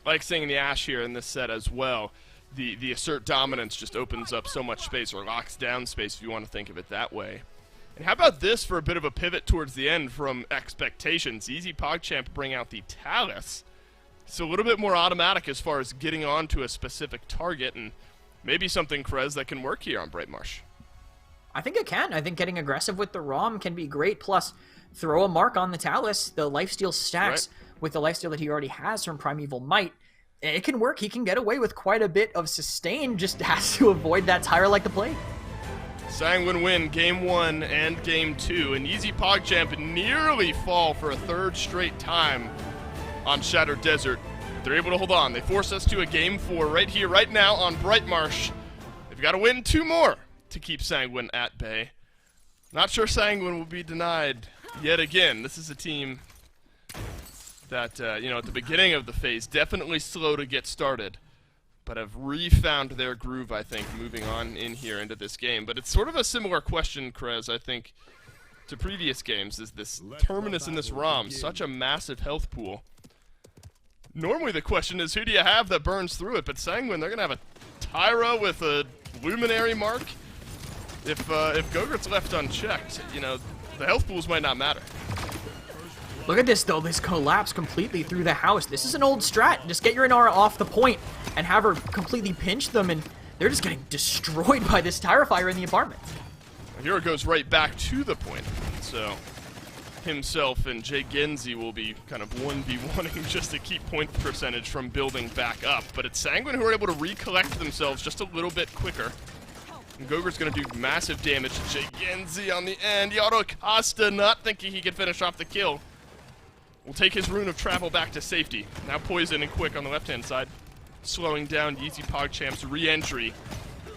Like seeing the Ashe here in this set as well. The assert dominance just opens up so much space, or locks down space if you want to think of it that way. And how about this for a bit of a pivot towards the end from expectations? YeezyPogChamp bring out the Talus. It's a little bit more automatic as far as getting onto a specific target, and maybe something, Krez, that can work here on Brightmarsh. I think it can. I think getting aggressive with the ROM can be great. Plus, throw a mark on the Talus. The lifesteal stacks with the lifesteal that he already has from Primeval Might. It can work. He can get away with quite a bit of sustain. Just has to avoid that Tyra like the plague. Sanguine win Game 1 and Game 2, and YeezyPogChamp nearly fall for a third straight time on Shattered Desert. They're able to hold on. They force us to a Game 4 right here, right now on Brightmarsh. They've got to win 2 more to keep Sanguine at bay. Not sure Sanguine will be denied yet again. This is a team that, you know, at the beginning of the phase, definitely slow to get started, but have refound their groove, I think, moving on in here into this game. But it's sort of a similar question, Krez, I think, to previous games. Is this Terminus in this ROM such a massive health pool? Normally the question is, who do you have that burns through it? But Sanguine, they're going to have a Tyra with a Luminary mark. If Gogurt's left unchecked, you know, the health pools might not matter. Look at this, though. This collapse completely through the house. This is an old strat. Just get your Inara off the point and have her completely pinch them, and they're just getting destroyed by this Tyra fire in the apartment. Hero goes right back to the point, so himself and Jay Genzi will be kind of 1v1ing just to keep point percentage from building back up. But it's Sanguine who are able to recollect themselves just a little bit quicker. And Gogurt's going to do massive damage to Jay Genzi on the end. Yaro Costa not thinking he can finish off the kill. Will take his rune of travel back to safety. Now Poison and Quick on the left-hand side, slowing down YeezyPogChamp's re-entry.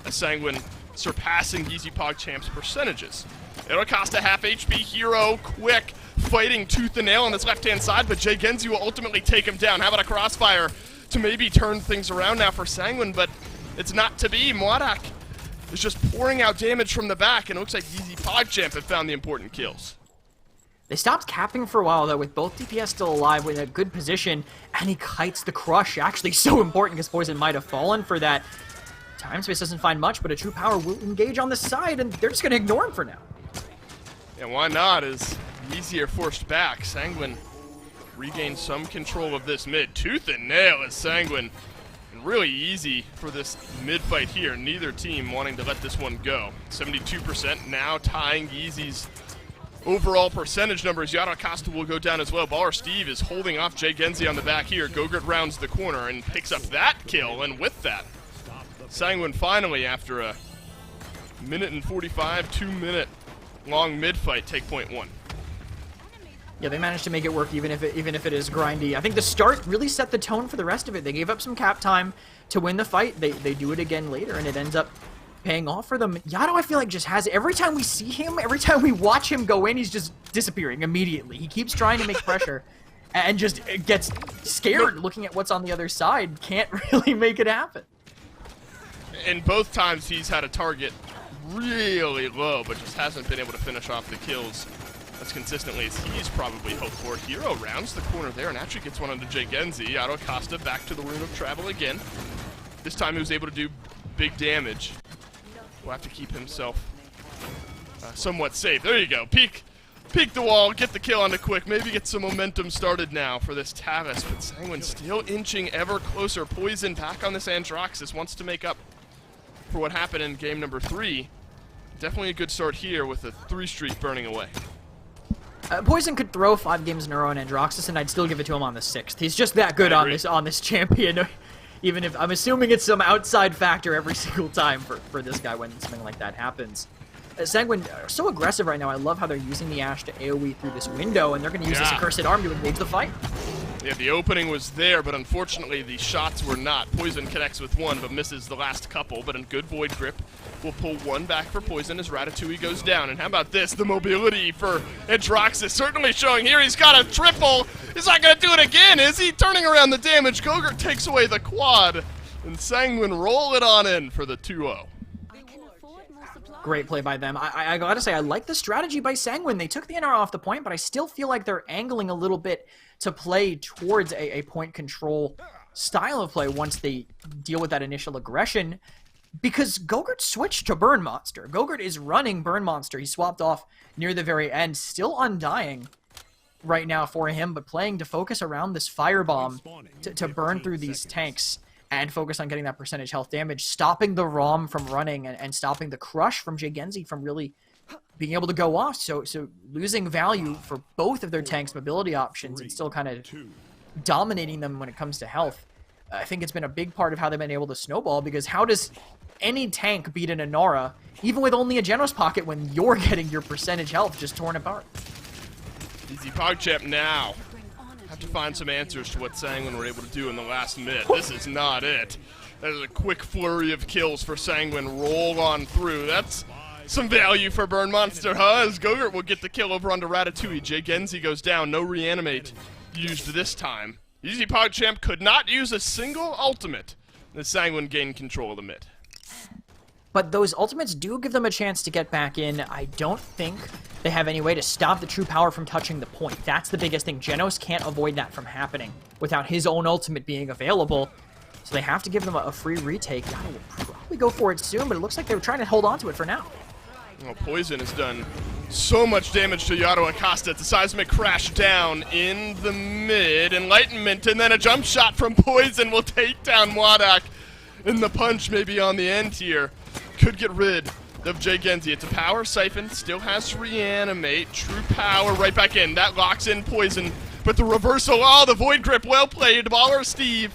As Sanguine surpassing YeezyPogChamp's percentages. Yaro Costa half HP, Hero, Quick, fighting tooth and nail on this left-hand side, but Jay Genzi will ultimately take him down. How about a crossfire to maybe turn things around now for Sanguine, but it's not to be. Mwadak is just pouring out damage from the back, and it looks like YeezyPogChamp have found the important kills. They stopped capping for a while, though, with both DPS still alive, with a good position, and he kites the crush. Actually so important, because Poison might have fallen for that. Time Space doesn't find much, but a True Power will engage on the side, and they're just going to ignore him for now. Yeah, why not, as Yeezy are forced back. Sanguine regains some control of this mid. Tooth and nail is Sanguine. And really easy for this mid fight here. Neither team wanting to let this one go. 72% now tying Yeezy's overall percentage numbers. Yara Costa will go down as well. Baller Steve is holding off Jay Genzi on the back here. Gogurt rounds the corner and picks up that kill, and with that, Sanguine finally, after a minute and 45, 2-minute long mid fight, take point 1. Yeah, they managed to make it work even if it is grindy. I think the start really set the tone for the rest of it. They gave up some cap time to win the fight. They do it again later, and it ends up paying off for them. Yado, I feel like, just has, every time we see him, every time we watch him go in, he's just disappearing immediately. He keeps trying to make pressure and just gets scared looking at what's on the other side. Can't really make it happen. And both times he's had a target really low, but just hasn't been able to finish off the kills as consistently as he's probably hoped for. Hero rounds the corner there and actually gets one onto Jay Genzi. Yado Costa back to the Rune of Travel again. This time he was able to do big damage. Will have to keep himself somewhat safe. There you go. Peek the wall, get the kill on the quick, maybe get some momentum started now for this Tavis, but Sanguine still inching ever closer. Poison back on this Androxus, wants to make up for what happened in game number 3. Definitely a good start here with a 3 streak burning away. Poison could throw 5 games in a row on Androxus, and I'd still give it to him on the 6th. He's just that good on this champion. Even if I'm assuming it's some outside factor every single time for this guy when something like that happens. Sanguine are so aggressive right now. I love how they're using the Ashe to AoE through this window, and they're going to use this accursed arm to engage the fight. Yeah, the opening was there, but unfortunately the shots were not. Poison connects with one, but misses the last couple, but in good Void Grip will pull one back for Poison as Ratatouille goes down. And how about this? The mobility for Androxus certainly showing here. He's got a triple. He's not going to do it again, is he? Turning around the damage. Gogurt takes away the quad, and Sanguine roll it on in for the 2-0. Great play by them. I gotta say, I like the strategy by Sanguine. They took the NR off the point, but I still feel like they're angling a little bit to play towards a point control style of play once they deal with that initial aggression, because Gogurt switched to Burn Monster. Gogurt is running Burn Monster. He swapped off near the very end, still undying right now for him, but playing to focus around this Firebomb to burn through these tanks and focus on getting that percentage health damage, stopping the ROM from running and stopping the crush from Jay Genzi from really being able to go off. So losing value for both of their tanks' mobility options and still kind of dominating them when it comes to health. I think it's been a big part of how they've been able to snowball, because how does any tank beat an Inara, even with only a Genos Pocket, when you're getting your percentage health just torn apart? YeezyPogChamp now have to find some answers to what Sanguine were able to do in the last minute. This is not it. That is a quick flurry of kills for Sanguine. Roll on through. That's some value for Burn Monster, huh? As Gogurt will get the kill over onto Ratatouille. Jay Genzi goes down. No reanimate used this time. YeezyPogChamp could not use a single ultimate as Sanguine gained control of the mid. But those ultimates do give them a chance to get back in. I don't think they have any way to stop the True Power from touching the point. That's the biggest thing. Genos can't avoid that from happening without his own ultimate being available. So they have to give them a free retake. Yada will probably go for it soon, but it looks like they were trying to hold on to it for now. Well, Poison has done so much damage to Yado Acosta. It's a seismic crash down in the mid. Enlightenment, and then a jump shot from Poison will take down Mwadak. And the punch maybe on the end here could get rid of Jay Genzi. It's a power siphon, still has to reanimate. True Power right back in. That locks in Poison, but the reversal, oh, the Void Grip, well played. Baller Steve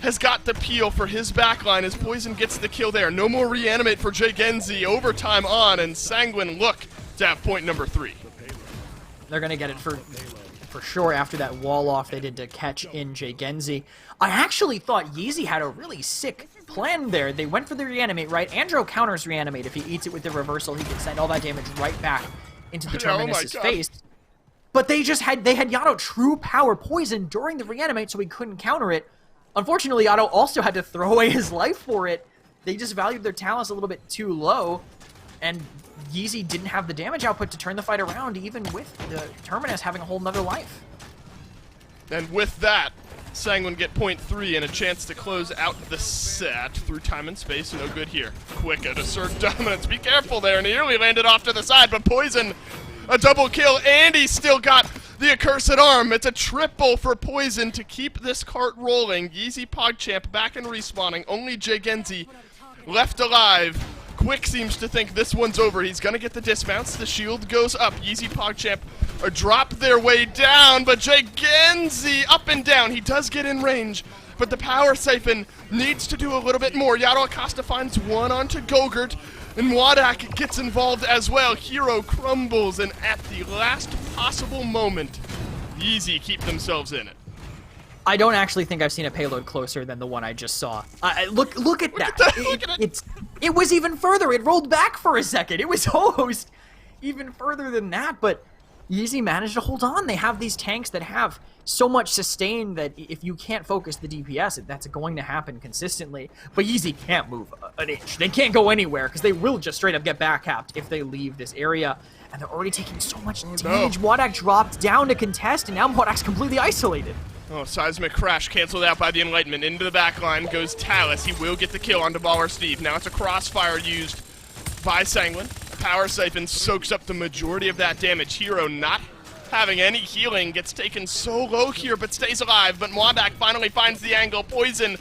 has got the peel for his backline as Poison gets the kill there. No more reanimate for Jay Genzi. Overtime on, and Sanguine look to have point number 3. They're going to get it for sure after that wall off they did to catch in Jay Genzi. I actually thought Yeezy had a really sick plan there. They went for the reanimate, right? Andro counters reanimate. If he eats it with the reversal, he can send all that damage right back into the Terminus's face. But they had Yato true power poison during the reanimate, so he couldn't counter it. Unfortunately, Yato also had to throw away his life for it. They just valued their talents a little bit too low, and Yeezy didn't have the damage output to turn the fight around, even with the Terminus having a whole nother life. And with that, Sanguine get point 3 and a chance to close out the set through time and space. No good here. Quick to assert dominance. Be careful there. Nearly landed off to the side, but Poison, a double kill, and he's still got the accursed arm. It's a triple for Poison to keep this cart rolling. YeezyPogChamp back and respawning. Only Genzi left alive. Quick seems to think this one's over. He's gonna get the dismounts. The shield goes up. YeezyPogChamp drop their way down, but Genzi up and down. He does get in range, but the power siphon needs to do a little bit more. Yato Acosta finds one onto Gogurt, and Wadak gets involved as well. Hero crumbles, and at the last possible moment, Yeezy keep themselves in it. I don't actually think I've seen a payload closer than the one I just saw. Look at that. Look at it. It was even further. It rolled back for a second. It was almost even further than that, but Yeezy managed to hold on. They have these tanks that have so much sustain that if you can't focus the DPS, that's going to happen consistently. But Yeezy can't move an inch. They can't go anywhere because they will just straight up get backcapped if they leave this area. And they're already taking so much damage. No. Wadak dropped down to contest, and now Wadak's completely isolated. Oh, seismic crash canceled out by the Enlightenment. Into the back line goes Talus. He will get the kill onto Baller Steve. Now it's a crossfire used by Sanguine. Power Siphon soaks up the majority of that damage. Hero not having any healing, gets taken so low here, but stays alive. But Mwadak finally finds the angle. Poison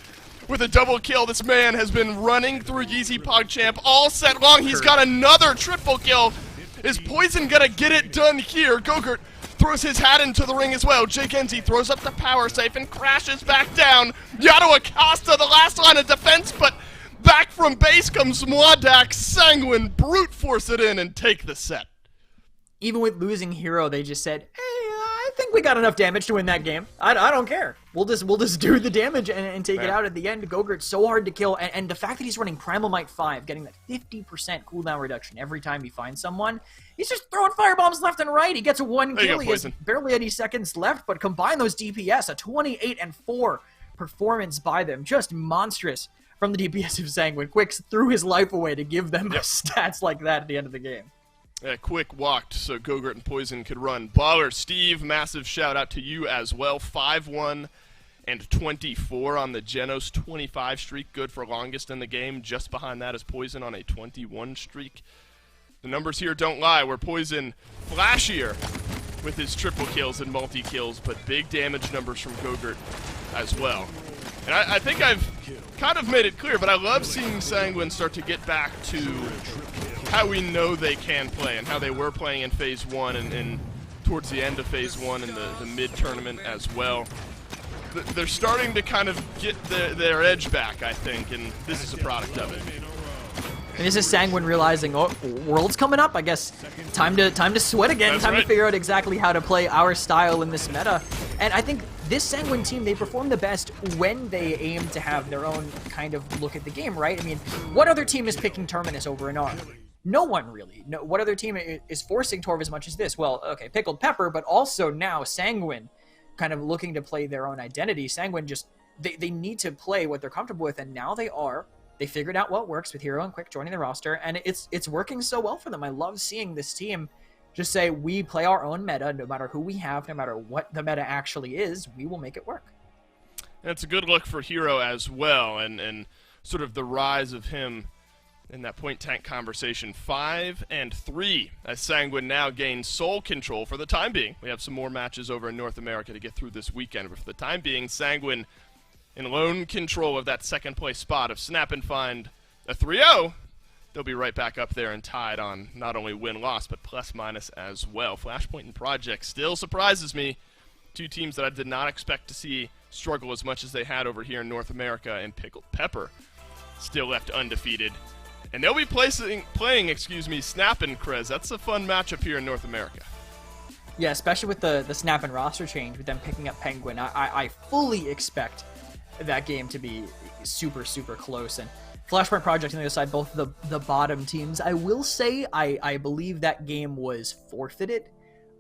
with a double kill. This man has been running through YeezyPogChamp all set long. He's got another triple kill. Is Poison gonna get it done here? Gogurt throws his hat into the ring as well. Genzi throws up the power siphon, crashes back down. Yato Acosta, the last line of defense, but back from base comes Mwadak. Sanguine brute force it in and take the set. Even with losing Hero, they just said, hey, I think we got enough damage to win that game. I don't care. We'll just do the damage and take it out at the end. Gogurt's so hard to kill, and the fact that he's running Primal Might 5, getting that 50% cooldown reduction every time he finds someone, he's just throwing firebombs left and right. He gets a one kill. He has barely any seconds left, but combine those DPS, a 28-4 performance by them. Just monstrous from the DPS of Sanguine. Quicks threw his life away to give them stats like that at the end of the game. Quick walked so Gogurt and Poison could run. Baller Steve, massive shout out to you as well. 5-1 and 24 on the Genos 25 streak. Good for longest in the game. Just behind that is Poison on a 21 streak. The numbers here don't lie. Where Poison flashier with his triple kills and multi-kills, but big damage numbers from Gogurt as well. And I think I've kind of made it clear, but I love seeing Sanguine start to get back to how we know they can play and how they were playing in Phase 1 and towards the end of Phase 1 and the mid-tournament as well. They're starting to kind of get their edge back, I think, and this is a product of it. And this is Sanguine realizing, oh, World's coming up. I guess time to sweat again. That's time right. to figure out exactly how to play our style in this meta. And I think this Sanguine team, they perform the best when they aim to have their own kind of look at the game, right? I mean, what other team is picking Terminus over an ARM? No one really. No, what other team is forcing Torv as much as this? Well, okay, Pickled Pepper, but also now Sanguine kind of looking to play their own identity. Sanguine just, they need to play what they're comfortable with, and now they are. They figured out what works with Hero and Quick joining the roster, and it's working so well for them. I love seeing this team just say, we play our own meta, no matter who we have, no matter what the meta actually is, we will make it work. And it's a good look for Hero as well, and sort of the rise of him in that point tank conversation. 5-3 as Sanguine now gains sole control for the time being. We have some more matches over in North America to get through this weekend, but for the time being, Sanguine in lone control of that second place spot. If Snap and find a 3-0, they'll be right back up there and tied on not only win-loss, but plus-minus as well. Flashpoint and Project still surprises me. Two teams that I did not expect to see struggle as much as they had over here in North America, and Pickled Pepper still left undefeated. And they'll be playing Snap and Krez. That's a fun matchup here in North America. Yeah, especially with the Snap and roster change, with them picking up Penguin. I fully expect that game to be super, super close. And Flashpoint Project on the other side, both the bottom teams. I will say I believe that game was forfeited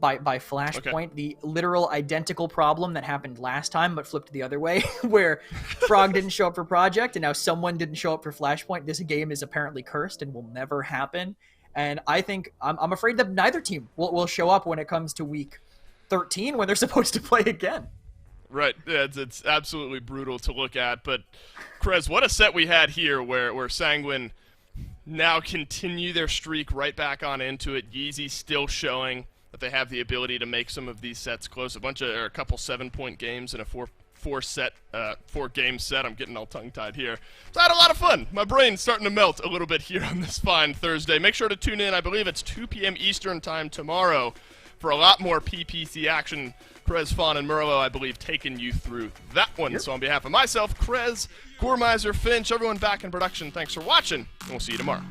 by Flashpoint, the literal identical problem that happened last time but flipped the other way, where Frog didn't show up for Project and now someone didn't show up for Flashpoint. This game is apparently cursed and will never happen. And I think I'm afraid that neither team will show up when it comes to week 13 when they're supposed to play again. Right, it's absolutely brutal to look at. But, Krez, what a set we had here where Sanguine now continue their streak right back on into it. Yeezy still showing that they have the ability to make some of these sets close. A couple 7-point games and a four-game set. I'm getting all tongue-tied here. So I had a lot of fun. My brain's starting to melt a little bit here on this fine Thursday. Make sure to tune in. I believe it's 2 p.m. Eastern time tomorrow for a lot more PPC action. Krez, Fawn, and Merlo, I believe, taking you through that one. Yep. So on behalf of myself, Krez, Gormizer, Finch, everyone back in production, thanks for watching, and we'll see you tomorrow.